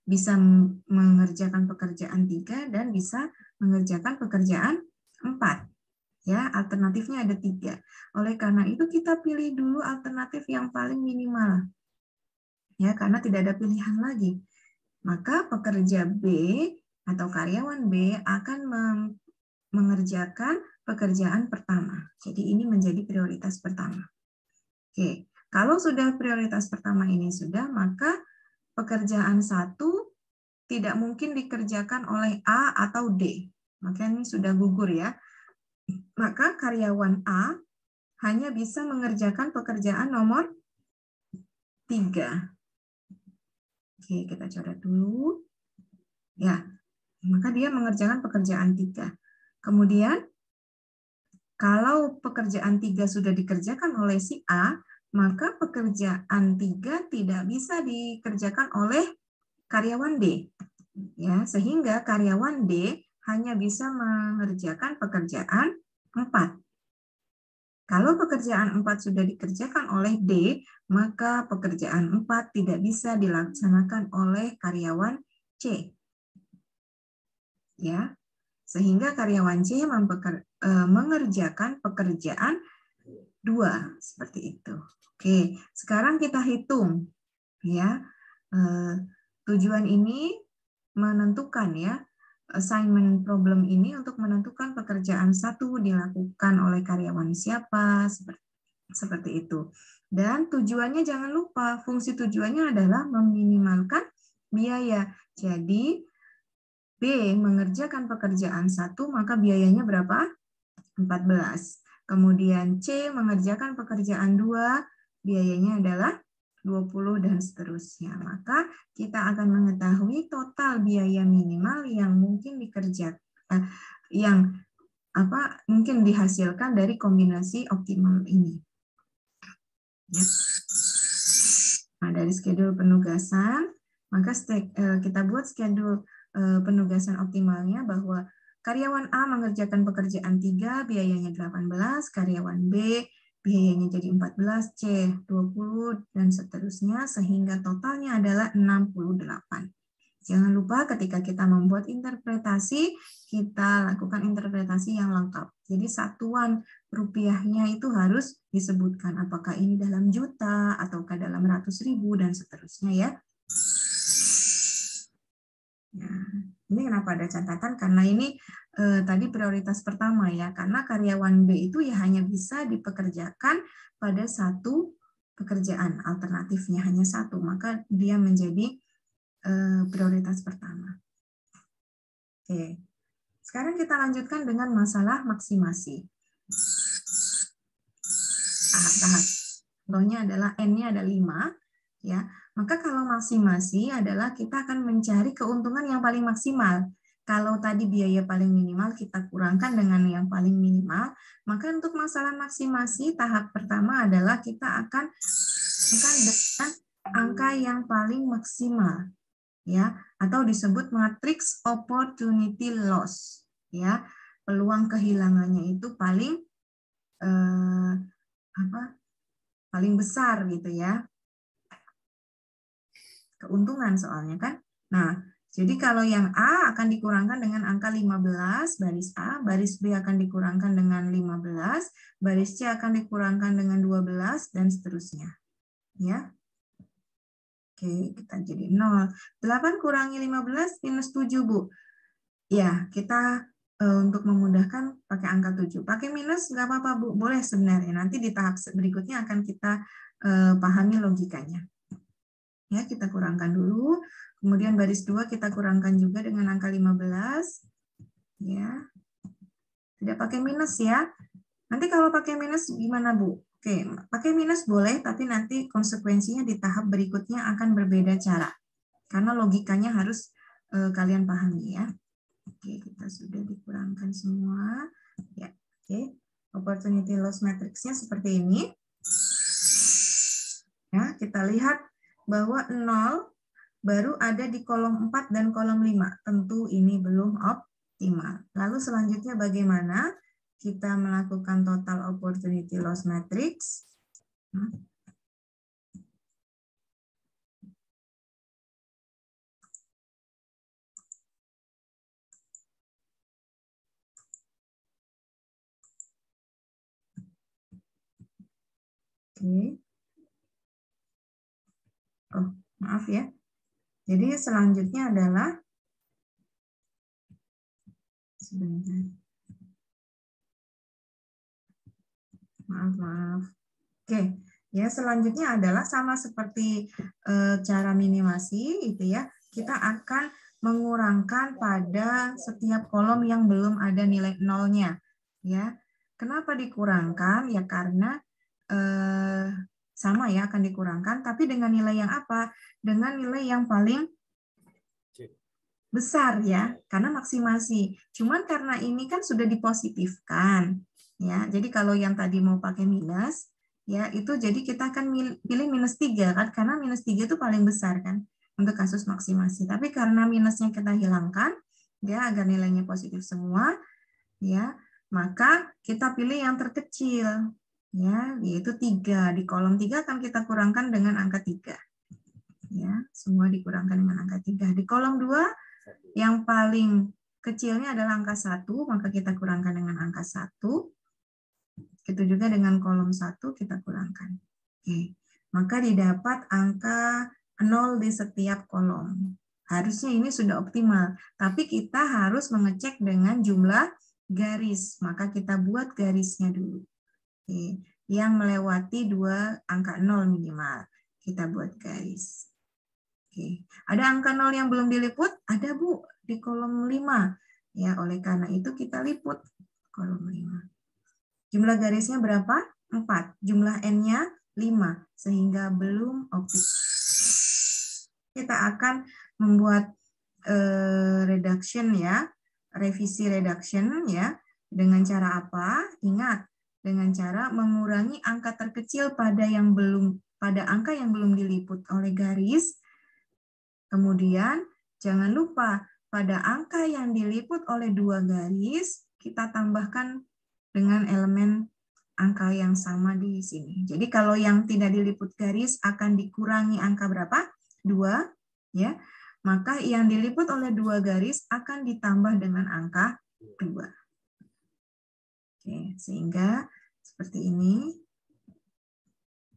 bisa mengerjakan pekerjaan 3, dan bisa mengerjakan pekerjaan 4. Ya, alternatifnya ada 3. Oleh karena itu kita pilih dulu alternatif yang paling minimal. Ya, karena tidak ada pilihan lagi. Maka pekerja B atau karyawan B akan mengerjakan pekerjaan pertama. Jadi ini menjadi prioritas pertama. Oke. Kalau sudah prioritas pertama ini sudah, maka pekerjaan 1 tidak mungkin dikerjakan oleh A atau D. Maka ini sudah gugur ya. Maka karyawan A hanya bisa mengerjakan pekerjaan nomor 3. Oke, kita coret dulu. Ya, maka dia mengerjakan pekerjaan 3. Kemudian, kalau pekerjaan 3 sudah dikerjakan oleh si A, maka pekerjaan 3 tidak bisa dikerjakan oleh karyawan D. Ya, sehingga karyawan D hanya bisa mengerjakan pekerjaan 4. Kalau pekerjaan 4 sudah dikerjakan oleh D, maka pekerjaan 4 tidak bisa dilaksanakan oleh karyawan C. Ya, sehingga karyawan C mengerjakan pekerjaan 2 seperti itu. Oke, sekarang kita hitung ya. Tujuan ini menentukan ya, assignment problem ini untuk menentukan pekerjaan 1 dilakukan oleh karyawan siapa, seperti itu. Dan tujuannya jangan lupa, fungsi tujuannya adalah meminimalkan biaya. Jadi B mengerjakan pekerjaan 1, maka biayanya berapa? 14. Kemudian C mengerjakan pekerjaan 2, biayanya adalah 20 dan seterusnya. Maka kita akan mengetahui total biaya minimal yang mungkin mungkin dihasilkan dari kombinasi optimal ini. Ya. Nah, dari schedule penugasan, maka kita buat schedule penugasan optimalnya bahwa karyawan A mengerjakan pekerjaan 3, biayanya 18, karyawan B biayanya jadi 14, C 20, dan seterusnya, sehingga totalnya adalah 68. Jangan lupa ketika kita membuat interpretasi, kita lakukan interpretasi yang lengkap. Jadi satuan rupiahnya itu harus disebutkan, apakah ini dalam juta, ataukah dalam ratus ribu, dan seterusnya ya. Nah, ini kenapa ada catatan? Karena ini tadi prioritas pertama ya, karena karyawan B itu ya hanya bisa dipekerjakan pada satu pekerjaan, alternatifnya hanya satu, maka dia menjadi prioritas pertama. Oke, sekarang kita lanjutkan dengan masalah maksimasi. Tahap-tahap. Contohnya adalah N-nya ada 5, ya. Maka kalau maksimasi adalah kita akan mencari keuntungan yang paling maksimal. Kalau tadi biaya paling minimal kita kurangkan dengan yang paling minimal, maka untuk masalah maksimasi tahap pertama adalah kita akan dengan angka yang paling maksimal, ya, atau disebut matriks opportunity loss, ya. Peluang kehilangannya itu paling paling besar gitu ya. Keuntungan soalnya kan. Nah, jadi kalau yang A akan dikurangkan dengan angka 15, baris A, baris B akan dikurangkan dengan 15, baris C akan dikurangkan dengan 12, dan seterusnya. Ya. Oke, kita jadi 0. 8 kurangi 15 minus 7, Bu. Ya, kita untuk memudahkan pakai angka 7. Pakai minus nggak apa-apa, Bu. Boleh sebenarnya. Nanti di tahap berikutnya akan kita pahami logikanya. Ya, kita kurangkan dulu. Kemudian baris 2 kita kurangkan juga dengan angka 15. Ya. Tidak pakai minus ya. Nanti kalau pakai minus gimana, Bu? Oke, pakai minus boleh, tapi nanti konsekuensinya di tahap berikutnya akan berbeda cara. Karena logikanya harus kalian pahami ya. Oke, kita sudah dikurangkan semua. Ya, oke. Opportunity loss matrix-nya seperti ini. Ya, kita lihat bahwa 0 baru ada di kolom 4 dan kolom 5. Tentu ini belum optimal. Lalu selanjutnya bagaimana kita melakukan total opportunity loss matrix? Oke. Oh, maaf ya. Jadi selanjutnya adalah sebentar. Maaf. Oke, ya selanjutnya adalah sama seperti cara minimasi itu ya. Kita akan mengurangkan pada setiap kolom yang belum ada nilai nolnya, ya. Kenapa dikurangkan? Ya karena sama ya akan dikurangkan, tapi dengan nilai yang apa? Dengan nilai yang paling besar ya, karena maksimasi. Cuman karena ini kan sudah dipositifkan, ya. Jadi kalau yang tadi mau pakai minus, ya itu jadi kita akan pilih -3 kan, karena -3 itu paling besar kan untuk kasus maksimasi. Tapi karena minusnya kita hilangkan, ya agar nilainya positif semua, ya maka kita pilih yang terkecil, ya yaitu 3. Di kolom 3 akan kita kurangkan dengan angka 3. Ya, semua dikurangkan dengan angka 3. Di kolom 2 yang paling kecilnya adalah angka 1, maka kita kurangkan dengan angka 1. Itu juga dengan kolom 1 kita kurangkan. Oke. Maka didapat angka 0 di setiap kolom. Harusnya ini sudah optimal, tapi kita harus mengecek dengan jumlah garis. Maka kita buat garisnya dulu. Oke. Yang melewati 2 angka 0 minimal. Kita buat garis. Oke. Ada angka 0 yang belum diliput? Ada, Bu, di kolom 5. Ya, oleh karena itu kita liput kolom 5. Jumlah garisnya berapa? 4. Jumlah N-nya 5, sehingga belum optimal. Kita akan membuat reduction ya, revisi reduction ya. Dengan cara apa? Ingat, dengan cara mengurangi angka terkecil pada angka yang belum diliput oleh garis. Kemudian jangan lupa pada angka yang diliput oleh 2 garis kita tambahkan dengan elemen angka yang sama di sini. Jadi kalau yang tidak diliput garis akan dikurangi angka berapa? 2, ya. Maka yang diliput oleh 2 garis akan ditambah dengan angka 2. Oke, sehingga seperti ini.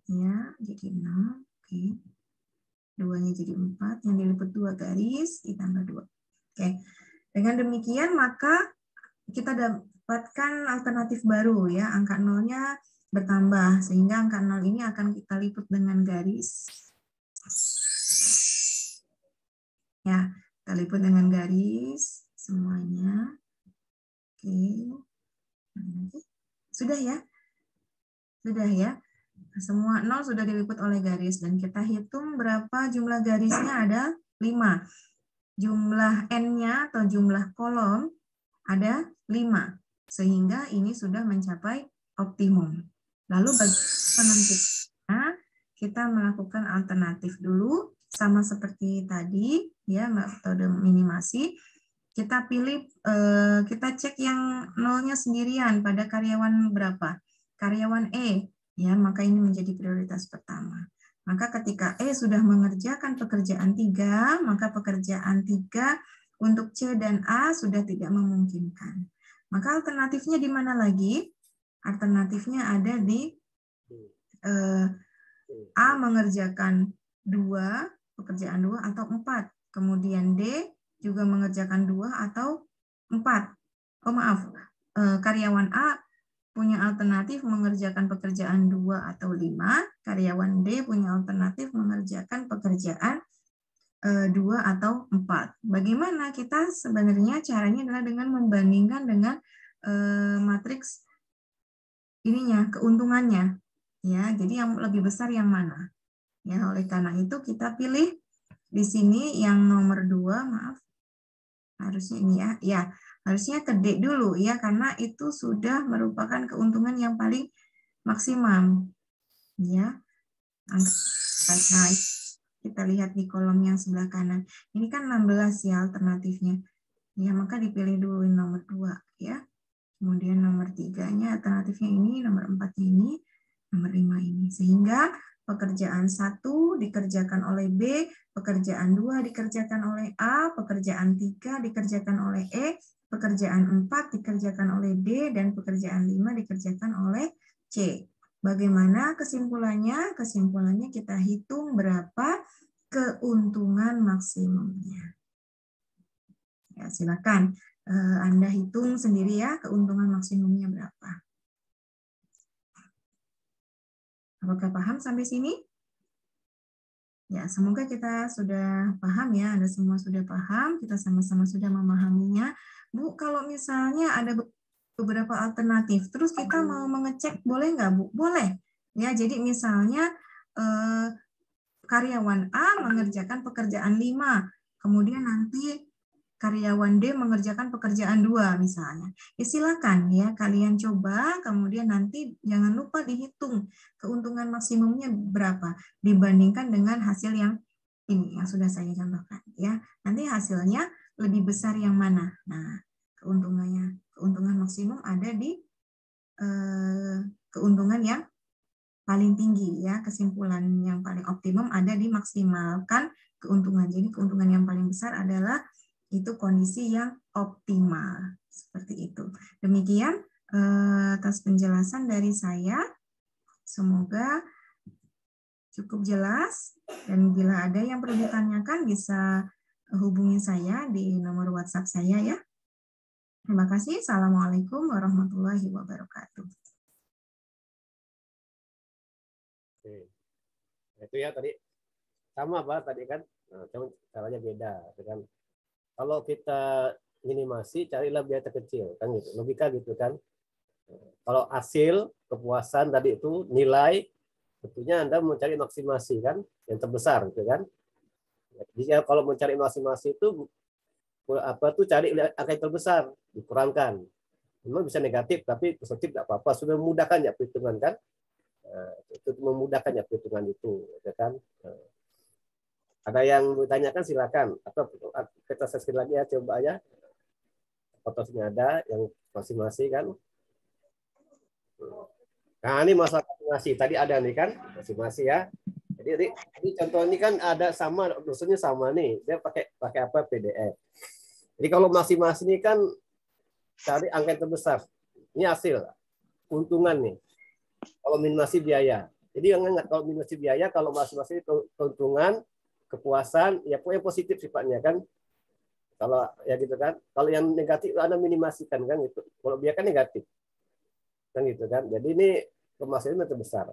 Ya, jadi 0. Oke. 2-nya jadi 4, yang diliput 2 garis ditambah 2. Oke. Dengan demikian maka kita dapatkan alternatif baru ya, angka 0-nya bertambah sehingga angka 0 ini akan kita liput dengan garis. Ya, kita liput dengan garis semuanya. Oke. Sudah ya? Sudah ya? Semua 0 sudah diliput oleh garis dan kita hitung berapa jumlah garisnya ada 5. Jumlah N-nya atau jumlah kolom ada 5. Sehingga ini sudah mencapai optimum. Lalu bagaimana kita melakukan alternatif dulu sama seperti tadi ya metode minimasi. Kita pilih kita cek yang 0-nya sendirian pada karyawan berapa? Karyawan E. Ya, maka ini menjadi prioritas pertama. Maka ketika E sudah mengerjakan pekerjaan 3, maka pekerjaan 3 untuk C dan A sudah tidak memungkinkan. Maka alternatifnya di mana lagi? Alternatifnya ada di A mengerjakan 2, pekerjaan 2 atau 4. Kemudian D juga mengerjakan 2 atau 4. Oh maaf, karyawan A punya alternatif mengerjakan pekerjaan 2 atau 5, karyawan D punya alternatif mengerjakan pekerjaan 2 atau 4. Bagaimana kita sebenarnya caranya adalah dengan membandingkan dengan matriks ininya, keuntungannya. Ya, jadi yang lebih besar yang mana? Ya, oleh karena itu kita pilih di sini yang nomor 2, maaf. Harusnya ini ya. Ya, harusnya ke D dulu ya karena itu sudah merupakan keuntungan yang paling maksimum. Ya. Nah, kita lihat di kolom yang sebelah kanan. Ini kan 16 ya alternatifnya. Ya, maka dipilih dulu nomor 2 ya. Kemudian nomor 3-nya alternatifnya ini, nomor 4-nya ini, nomor 5 ini. Sehingga pekerjaan 1 dikerjakan oleh B, pekerjaan 2 dikerjakan oleh A, pekerjaan 3 dikerjakan oleh E, pekerjaan 4 dikerjakan oleh D, dan pekerjaan 5 dikerjakan oleh C. Bagaimana kesimpulannya? Kesimpulannya kita hitung berapa keuntungan maksimumnya. Ya, silakan Anda hitung sendiri ya keuntungan maksimumnya berapa. Apakah paham sampai sini? Ya, semoga kita sudah paham ya, Anda semua sudah paham, kita sama-sama sudah memahaminya. Bu, kalau misalnya ada beberapa alternatif, terus kita mau mengecek, boleh nggak Bu? Boleh. Ya, jadi misalnya karyawan A mengerjakan pekerjaan 5, kemudian nanti karyawan D mengerjakan pekerjaan 2 misalnya. Ya silakan ya kalian coba, kemudian nanti jangan lupa dihitung keuntungan maksimumnya berapa dibandingkan dengan hasil yang ini yang sudah saya contohkan ya. Nanti hasilnya lebih besar yang mana? Nah, keuntungan maksimum ada di keuntungan yang paling tinggi ya, kesimpulan yang paling optimum ada di maksimalkan keuntungan. Jadi keuntungan yang paling besar adalah itu kondisi yang optimal. Seperti itu. Demikian atas penjelasan dari saya. Semoga cukup jelas. Dan bila ada yang perlu ditanyakan bisa hubungi saya di nomor WhatsApp saya ya. Terima kasih. Assalamualaikum warahmatullahi wabarakatuh. Oke. Nah, itu ya tadi sama Pak tadi kan, cuma caranya beda, kan? Kalau kita minimasi, carilah biaya terkecil, kan gitu. Logika gitu kan. Kalau hasil kepuasan tadi itu nilai, tentunya Anda mencari maksimasi kan, yang terbesar gitu kan. Jadi kalau mencari maksimasi itu apa tuh cari angka yang terbesar, dikurangkan. Memang bisa negatif, tapi positif tidak apa-apa. Sudah memudahkan ya perhitungan kan. Itu memudahkan ya perhitungan itu, ya kan. Ada yang ditanyakan silakan, atau kita sekali lagi ya coba ya. Fotonya ada yang masing-masing kan. Nah ini masalah masing-masing tadi ada nih kan masing-masing ya. Jadi contoh ini kan ada sama, maksudnya sama nih. Dia pakai apa PDF. Jadi kalau masing-masing ini kan cari angka yang terbesar. Ini hasil keuntungan nih. Kalau minimasi biaya. Jadi yang ingat kalau minimasi biaya, kalau masing-masing keuntungan, kepuasan, ya pokoknya positif sifatnya kan. Kalau ya gitu kan. Kalau yang negatif Anda minimasikan kan gitu. Kalau biaya kan negatif. Kan gitu kan. Jadi ini kemasannya terbesar.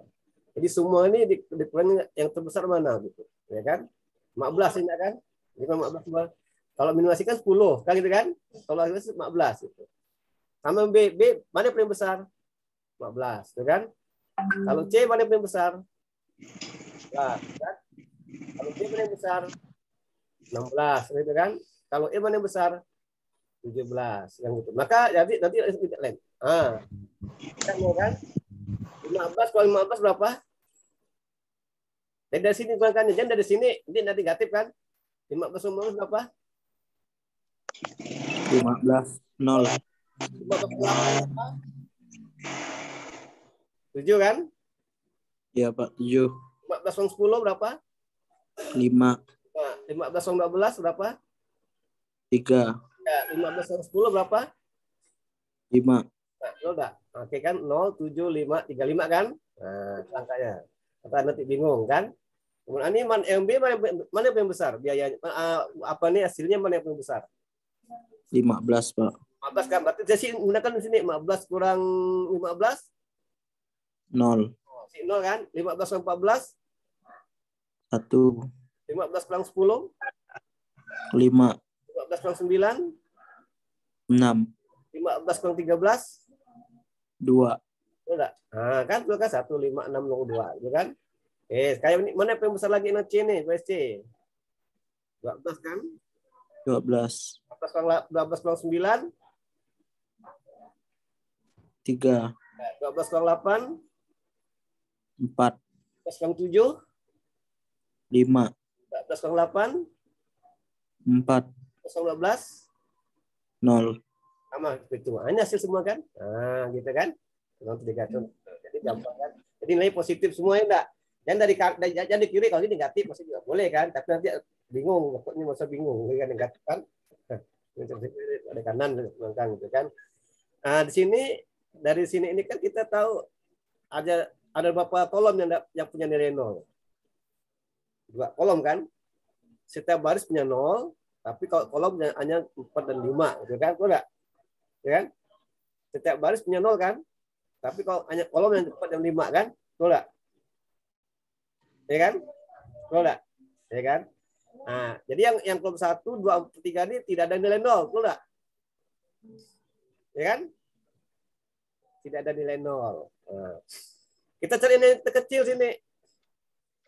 Jadi semua ini dikurangi yang terbesar mana gitu. Ya kan? 15 ini kan. 15. Kalau minimasi kan 10 kan gitu kan. Kalau 15 gitu. Sama B mana yang paling besar? 15, gitu kan? Kalau C mana yang paling besar? Nah, kan? Kalau B mana yang besar? 16, gitu kan? Kalau E mana yang besar? 17, yang gitu. Maka nanti lain. Kan? 15 kalau 15 berapa? Dari sini kurangkannya, jangan dari sini, ini nanti negatif kan? 15 berapa? 15, 0. 7 kan? Iya Pak, 7. 15 10 berapa? 5. Nah, 15 12 berapa? 3. Ya, 15 10 berapa? 5. Nah, udah. Oke kan? 0, 7, 5, 35 kan? Nah, angkanya. Kata nanti bingung kan? Kemudian ini MB mana yang besar biayanya? Apa nih hasilnya mana yang paling besar? 15 Pak. 15 kan? Berarti saya gunakan di sini 15 kurang 15? 0. 0 kan? 15 kurang 14? 1. 15 kurang 10? 5. 15 kurang 9? 6. 15 kurang 13? 2. Udah. Nah, kan itu kan 1, 5, 6, 2. Gitu kan? Kayak mana yang besar lagi C nih, PSC? 12 kan? 12. 12 kurang 9? 3. 12 kurang 8? 4. 12 kurang 7? 5. 12 kurang 8? 4. 12 kurang 12? 0. Sama perhitungannya hasil semua kan? Nah, gitu kan? Jadi gampang kan? Jadi nilai positif semuanya enggak. Jangan di kiri, kalau ini negatif masih juga boleh kan? Tapi nanti bingung, pokoknya masa bingung kan negatif kan? Ada kanan belakang gitu kan? Nah, di sini dari sini ini kan kita tahu ada ada berapa kolom yang punya nilai 0? 2 kolom kan? Setiap baris punya 0, tapi kalau kolomnya hanya 4 dan 5, gitu kan? Betul nggak? Ya kan? Setiap baris punya 0 kan? Tapi kalau hanya kolom yang 4 dan 5 kan? Betul nggak? Ya kan? Betul nggak? Ya kan? Nah, jadi yang kolom 1, 2, 3 ini tidak ada nilai 0, betul nggak? Ya kan? Tidak ada nilai 0. Nah, kita cari yang terkecil sini.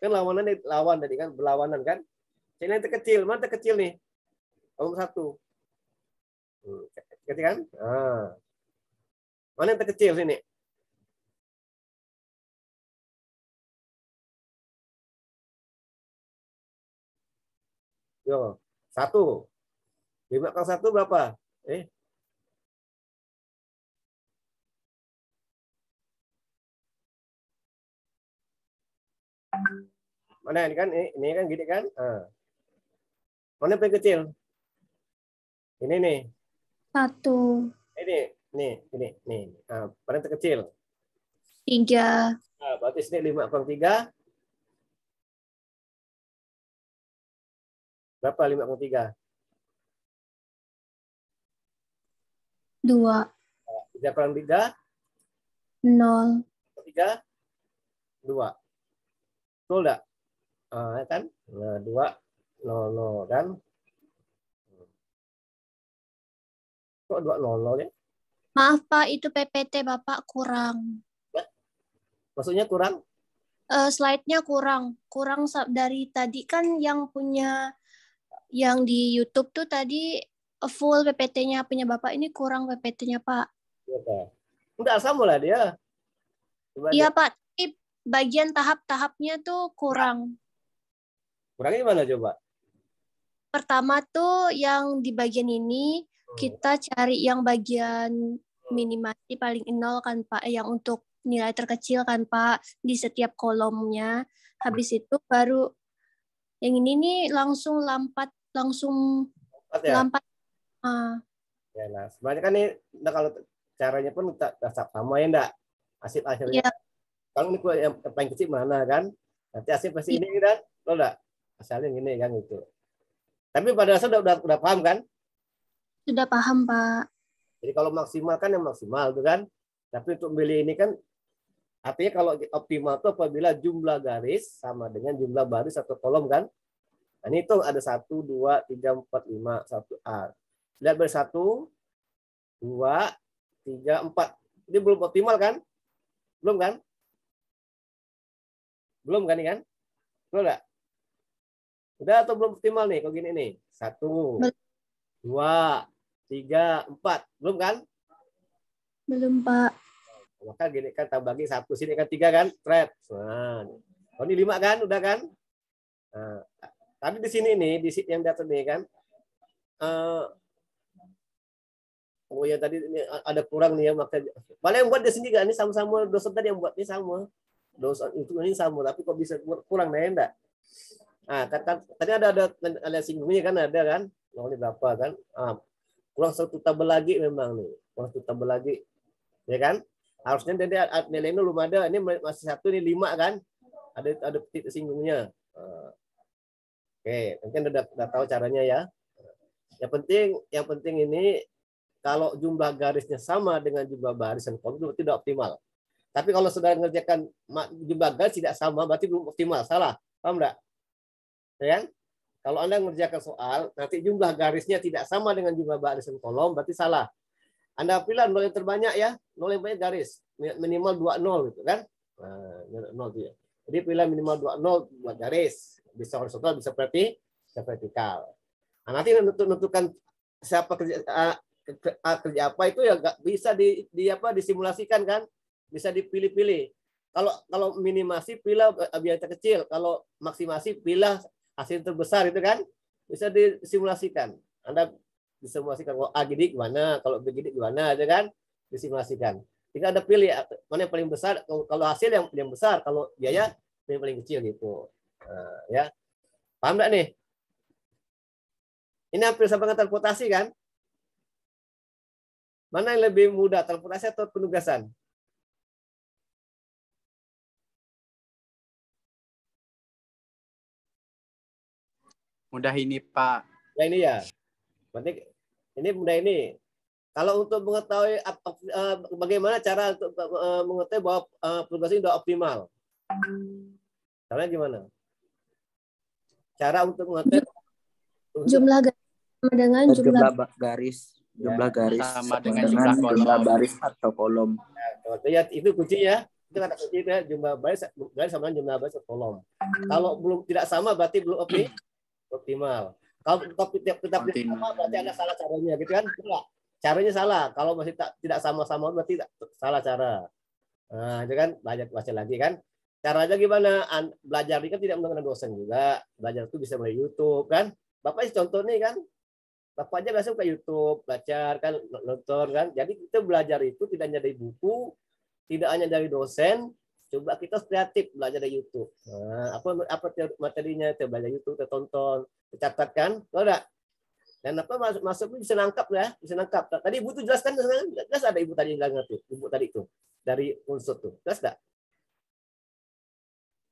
Kan lawan tadi kan, berlawanan kan? Ini yang terkecil, mana terkecil nih? Kolom 1. Kecil kan? Nah. Mana yang terkecil sini? Yo, 1. 5 kali 1 berapa? Mana ini kan? Ini kan gini kan? Nah. Mana yang paling kecil? Ini nih. 1, Ini. Nah, mana yang terkecil? 3, Nah, berarti sini 5 kurang 3. Berapa 5 kurang 3? 2, 3 kurang 3? 0. 3? 2. Betul enggak? Ya kan? Nah, 2, 0 kan? Kok 2, 0 ya? Maaf Pak, itu PPT Bapak kurang. Maksudnya kurang? Slide-nya kurang dari tadi kan yang punya yang di YouTube tuh tadi full PPT-nya punya Bapak, ini kurang PPT-nya Pak. Enggak, sama lah dia. Iya Pak, tapi bagian tahap-tahapnya tuh kurang. Kurangnya gimana coba? Pertama tuh yang di bagian ini kita cari yang bagian minimasi paling 0 kan Pak, yang untuk nilai terkecil kan Pak di setiap kolomnya. Habis itu baru yang ini nih langsung lompat Ya? Ya, nah, sebenarnya kan ini kalau caranya pun sama ya enggak? Hasilnya. Ya. Kalau ini yang paling kecil mana kan? Nanti hasil pasti ini kan? Lo enggak? Hasilnya gini kan itu. Tapi pada dasar udah paham kan? Sudah paham Pak. Jadi kalau maksimal kan yang maksimal tuh kan. Tapi untuk milih ini kan artinya kalau optimal itu apabila jumlah garis sama dengan jumlah baris atau kolom kan. Nah, ini itu ada 1, 2, 3, 4, 5, 1A. Lihat baris 1, 2, 3, 4. Ini belum optimal kan? Belum kan? Belum kan ini kan? Belum enggak? Udah atau belum optimal nih kalau gini nih? 1, 2, 3, 4. Belum kan? Belum Pak. Maka gini kan kita bagi 1 sini kan 3 kan? Thread. Nah, oh ini 5 kan? Udah kan? Nah, tapi di sini nih, di yang di atas nih kan, oh ya tadi ini ada kurang nih ya, maka malah yang buat di sini kan ini sama-sama dosen tadi yang buat ini sama, dosen itu ini sama, tapi kok bisa kurang nih enggak? Nah, tadi ada singgungnya kan ada kan, oh, ini berapa kan? Kurang 1 tabel lagi memang nih, kurang 1 tabel lagi, ya kan? Harusnya dia nilainya belum ada, ini masih 1 ini 5 kan? Ada titik singgungnya. Oke, mungkin udah tahu caranya ya. Yang penting ini kalau jumlah garisnya sama dengan jumlah baris dan kolom itu tidak optimal. Tapi kalau sudah mengerjakan jumlah garis tidak sama berarti belum optimal. Salah. Paham enggak? Ya kan? Kalau Anda mengerjakan soal nanti jumlah garisnya tidak sama dengan jumlah baris dan kolom berarti salah. Anda pilih 0 yang terbanyak ya, 0 yang banyak garis. Minimal 2 0 gitu kan. Nah, 0 itu ya. Jadi pilih minimal 2 0 buat garis. Bisa horizontal, bisa vertikal. Nah, nanti menentukan siapa kerja apa itu ya nggak bisa disimulasikan kan, bisa dipilih-pilih. Kalau minimasi pilih biar terkecil, kalau maksimasi pilih hasil terbesar itu kan bisa disimulasikan. Anda disimulasikan kalau A gini gimana, kalau B gini gimana aja kan disimulasikan. Tinggal Anda pilih mana yang paling besar, kalau hasil yang besar, kalau biaya yang paling kecil gitu. Nah, ya. Paham enggak nih? Ini hampir sama dengan transportasi kan? Mana yang lebih mudah, transportasi atau penugasan? Mudah ini, Pak. Ya ini ya. Berarti ini mudah ini. Kalau untuk mengetahui bagaimana cara untuk mengetahui bahwa penugas ini sudah optimal. Caranya gimana? Cara untuk mengetahui Jumlah garis sama dengan jumlah garis. Ya. Jumlah garis Sama dengan jumlah baris atau kolom. ya, itu kuncinya. Itu kata kunci itu ya, jumlah baris sama dengan jumlah baris atau kolom. Kalau belum tidak sama berarti belum optimal. Kalau tetap tidak sama berarti ada salah caranya gitu kan? Enggak. Caranya salah. Kalau masih tidak sama-sama berarti salah cara. Nah, itu kan belajar baca lagi kan. Caranya gimana? Belajar ini kan tidak menggunakan dosen juga. Belajar itu bisa melalui YouTube kan. Bapak contoh nih kan. Bapak aja biasa buka YouTube, belajar kan, nonton kan. Jadi kita belajar itu tidak hanya dari buku, tidak hanya dari dosen. Coba kita kreatif belajar dari YouTube. Nah, apa materinya? Kita belajar YouTube, kita tonton, kita catatkan, enggak? Dan apa masuk bisa nangkap ya, bisa nangkap. Tadi Ibu tuh jelaskan, jelas ada Ibu tadi bilang tuh, Ibu tadi itu dari unsur tuh, jelas enggak?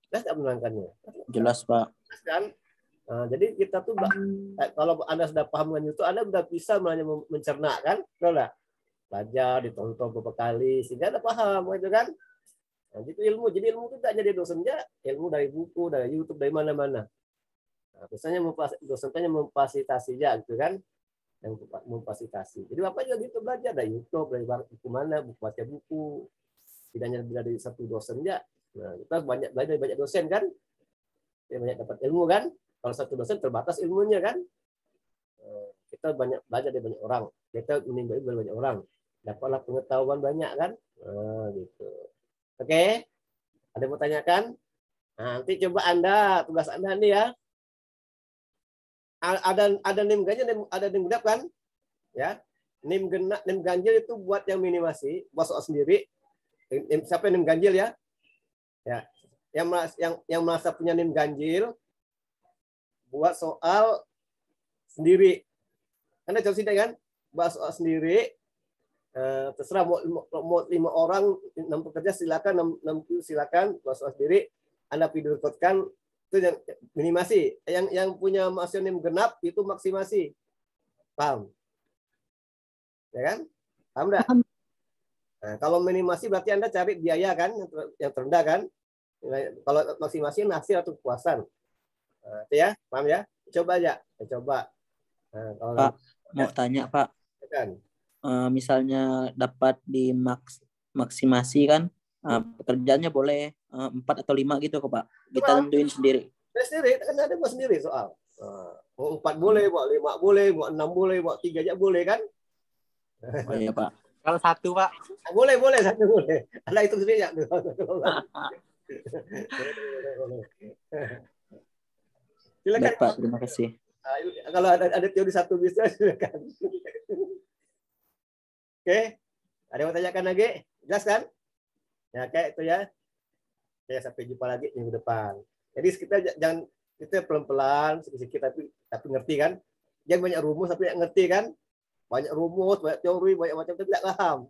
Jelas enggak menerangkannya? Jelas, Pak. Jelas kan? Nah, jadi kita tuh kalau Anda sudah paham dengan itu, Anda sudah bisa mencerna kan? Enggak? Belajar, ditonton beberapa kali sehingga Anda paham gitu kan? Nah, itu ilmu. Jadi ilmu itu tidak jadi dosennya, ilmu dari buku, dari YouTube, dari mana-mana. Nah, biasanya dosennya memfasilitasi ya, gitu kan? Yang memfasilitasi. Jadi Bapak juga gitu belajar dari YouTube, dari buku mana, buku baca buku. Tidak hanya dari satu dosen ya. Nah, kita banyak belajar dari banyak dosen kan? Kita banyak dapat ilmu kan? Kalau satu dosen terbatas ilmunya kan? Kita banyak belajar dari banyak orang. Kita menimba ilmu dari banyak orang. Dapatlah pengetahuan banyak kan? Nah, gitu. Oke? Ada yang mau tanyakan? Nah, nanti coba Anda, tugas Anda nih ya. Ada NIM ganjil, ada NIM genap kan? Ya. NIM ganjil itu buat yang minimasi, buat soal sendiri. Siapa yang NIM ganjil ya? Ya. Yang merasa punya NIM ganjil buat soal sendiri. Anda coba sini kan? Buat soal sendiri. Terserah mau 5 orang 6 pekerja silakan, 6 silakan buat soal sendiri. Anda video rekodkan. Itu yang minimasi. Yang punya NIM genap itu maksimasi. Paham? Ya kan? Paham enggak? Nah, kalau minimasi berarti Anda cari biaya kan yang terendah kan? Kalau maksimasi hasil atau kepuasan. Nah, itu ya, paham ya? Coba aja, coba. Nah, kalau Pak, mau tanya Pak. kan? Misalnya dapat maksimasi kan? Pekerjaannya boleh 4 atau 5 gitu kok Pak. Kita tentuin sendiri. Sendiri, kan ada buat sendiri soal. Mau 4 boleh, mau 5 boleh, mau 6 boleh, mau 3 aja boleh kan? Oh iya Pak. Kalau 1, Pak. Boleh, 1 boleh. Anda hitung sendiri ya. Silakan. Baik Pak, terima kasih. Kalau ada teori 1 bisa silakan. Oke. Ada yang mau tanyakan lagi? Jelas kan? Ya, kayak itu ya. Oke, sampai jumpa lagi minggu depan. Jadi kita pelan-pelan, sedikit tapi ngerti kan? Jangan banyak rumus tapi ngerti kan? Banyak rumus, banyak teori, banyak macam tapi tidak paham.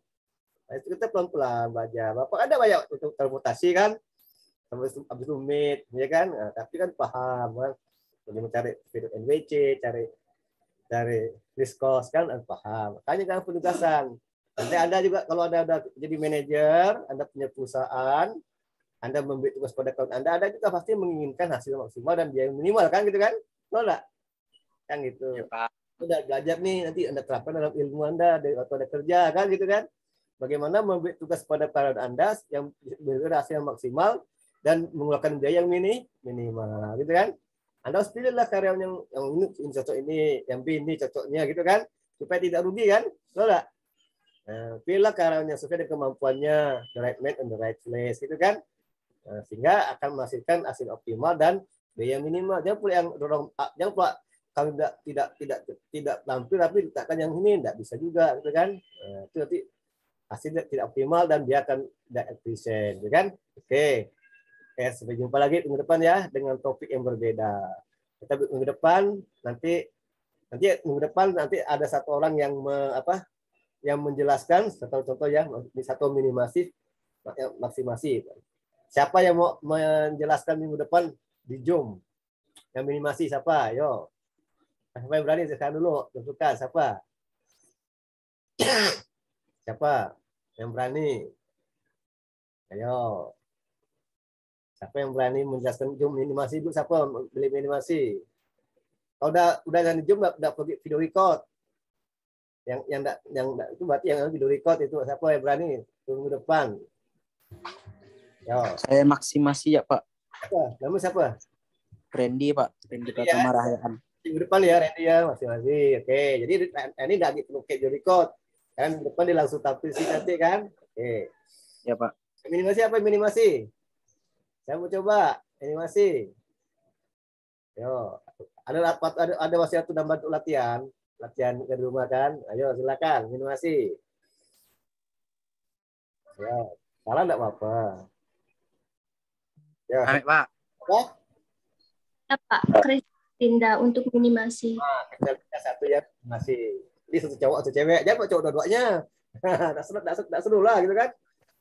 Nah, itu kita pelan-pelan belajar. Bapak ada banyak untuk transportasi kan? Habis itu meet, ya kan? Nah, tapi kan paham kan? Jadi mencari video NWC, cari diskos kan paham. Makanya kan penugasan. Nanti Anda juga kalau Anda jadi manajer, Anda punya perusahaan, Anda memberi tugas pada kawan Anda juga pasti menginginkan hasil maksimal dan biaya minimal kan gitu kan? Nolak. Kan gitu. Ya, Pak. Udah belajar nih nanti Anda terapkan dalam ilmu Anda waktu Anda kerja kan gitu kan? Bagaimana memberi tugas pada karyawan Anda yang memberi hasil yang maksimal dan mengeluarkan biaya yang minimal gitu kan? Anda harus pilihlah karyawan yang ini cocok ini, yang B ini cocoknya gitu kan? Supaya tidak rugi kan? Nolak. Nah, pilihlah karyawan yang sesuai dengan kemampuannya, the right man and the right place gitu kan? Nah, sehingga akan menghasilkan hasil optimal dan biaya minimal. Jangan pula yang dorong, jangan pula kalau tidak tampil tapi letakkan yang ini tidak bisa juga gitu kan? Nah, itu nanti hasilnya tidak optimal dan dia akan tidak efisien, gitu kan? Oke, sampai jumpa lagi minggu depan ya dengan topik yang berbeda. Kita minggu depan nanti minggu depan nanti ada satu orang yang yang menjelaskan contoh ya, satu minimasi, maksimasi. Siapa yang mau menjelaskan minggu depan di Zoom? Yang minimasi siapa? Yo. Siapa yang berani sekarang dulu? Tentukan siapa? Siapa yang berani? Ayo. Siapa yang berani menjelaskan Zoom minimasi dulu? Siapa beli minimasi? Kalau udah jangan Zoom, udah pergi video record. Yang itu berarti yang video record itu siapa yang berani? Tunggu depan. Yo. Saya maksimasi ya Pak. Nama siapa? Randy Pak. Randy Pratama Rahyaan. Minggu depan ya Randy ya, masih. Oke, jadi ini nggak gitu video record. Kan depan dia langsung tampil sih nanti kan. Oke. Ya Pak. Minimasi apa minimasi? Saya mau coba minimasi. Yo, ada masih satu nambah untuk latihan ke rumah kan. Ayo silakan minimasi. Ya, salah enggak apa-apa. Ya, Pak. apa? Ya, Pak. Kristinda untuk minimasi. Nah, kita satu ya masih. Ini satu cowok atau cewek, jangan cowok dua-duanya. Tak seru lah gitu kan.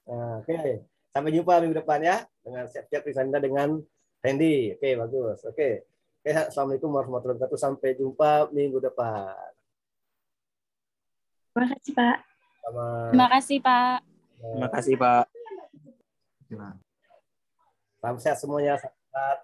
Nah, oke. Sampai jumpa minggu depan ya dengan siap-siap Kristinda dengan Randy. Oke, bagus. Oke. Oke, assalamualaikum warahmatullahi wabarakatuh. Sampai jumpa minggu depan. Terima kasih, Pak. Terima kasih, Pak. Terima kasih Pak. Salam sehat semuanya. Sehat.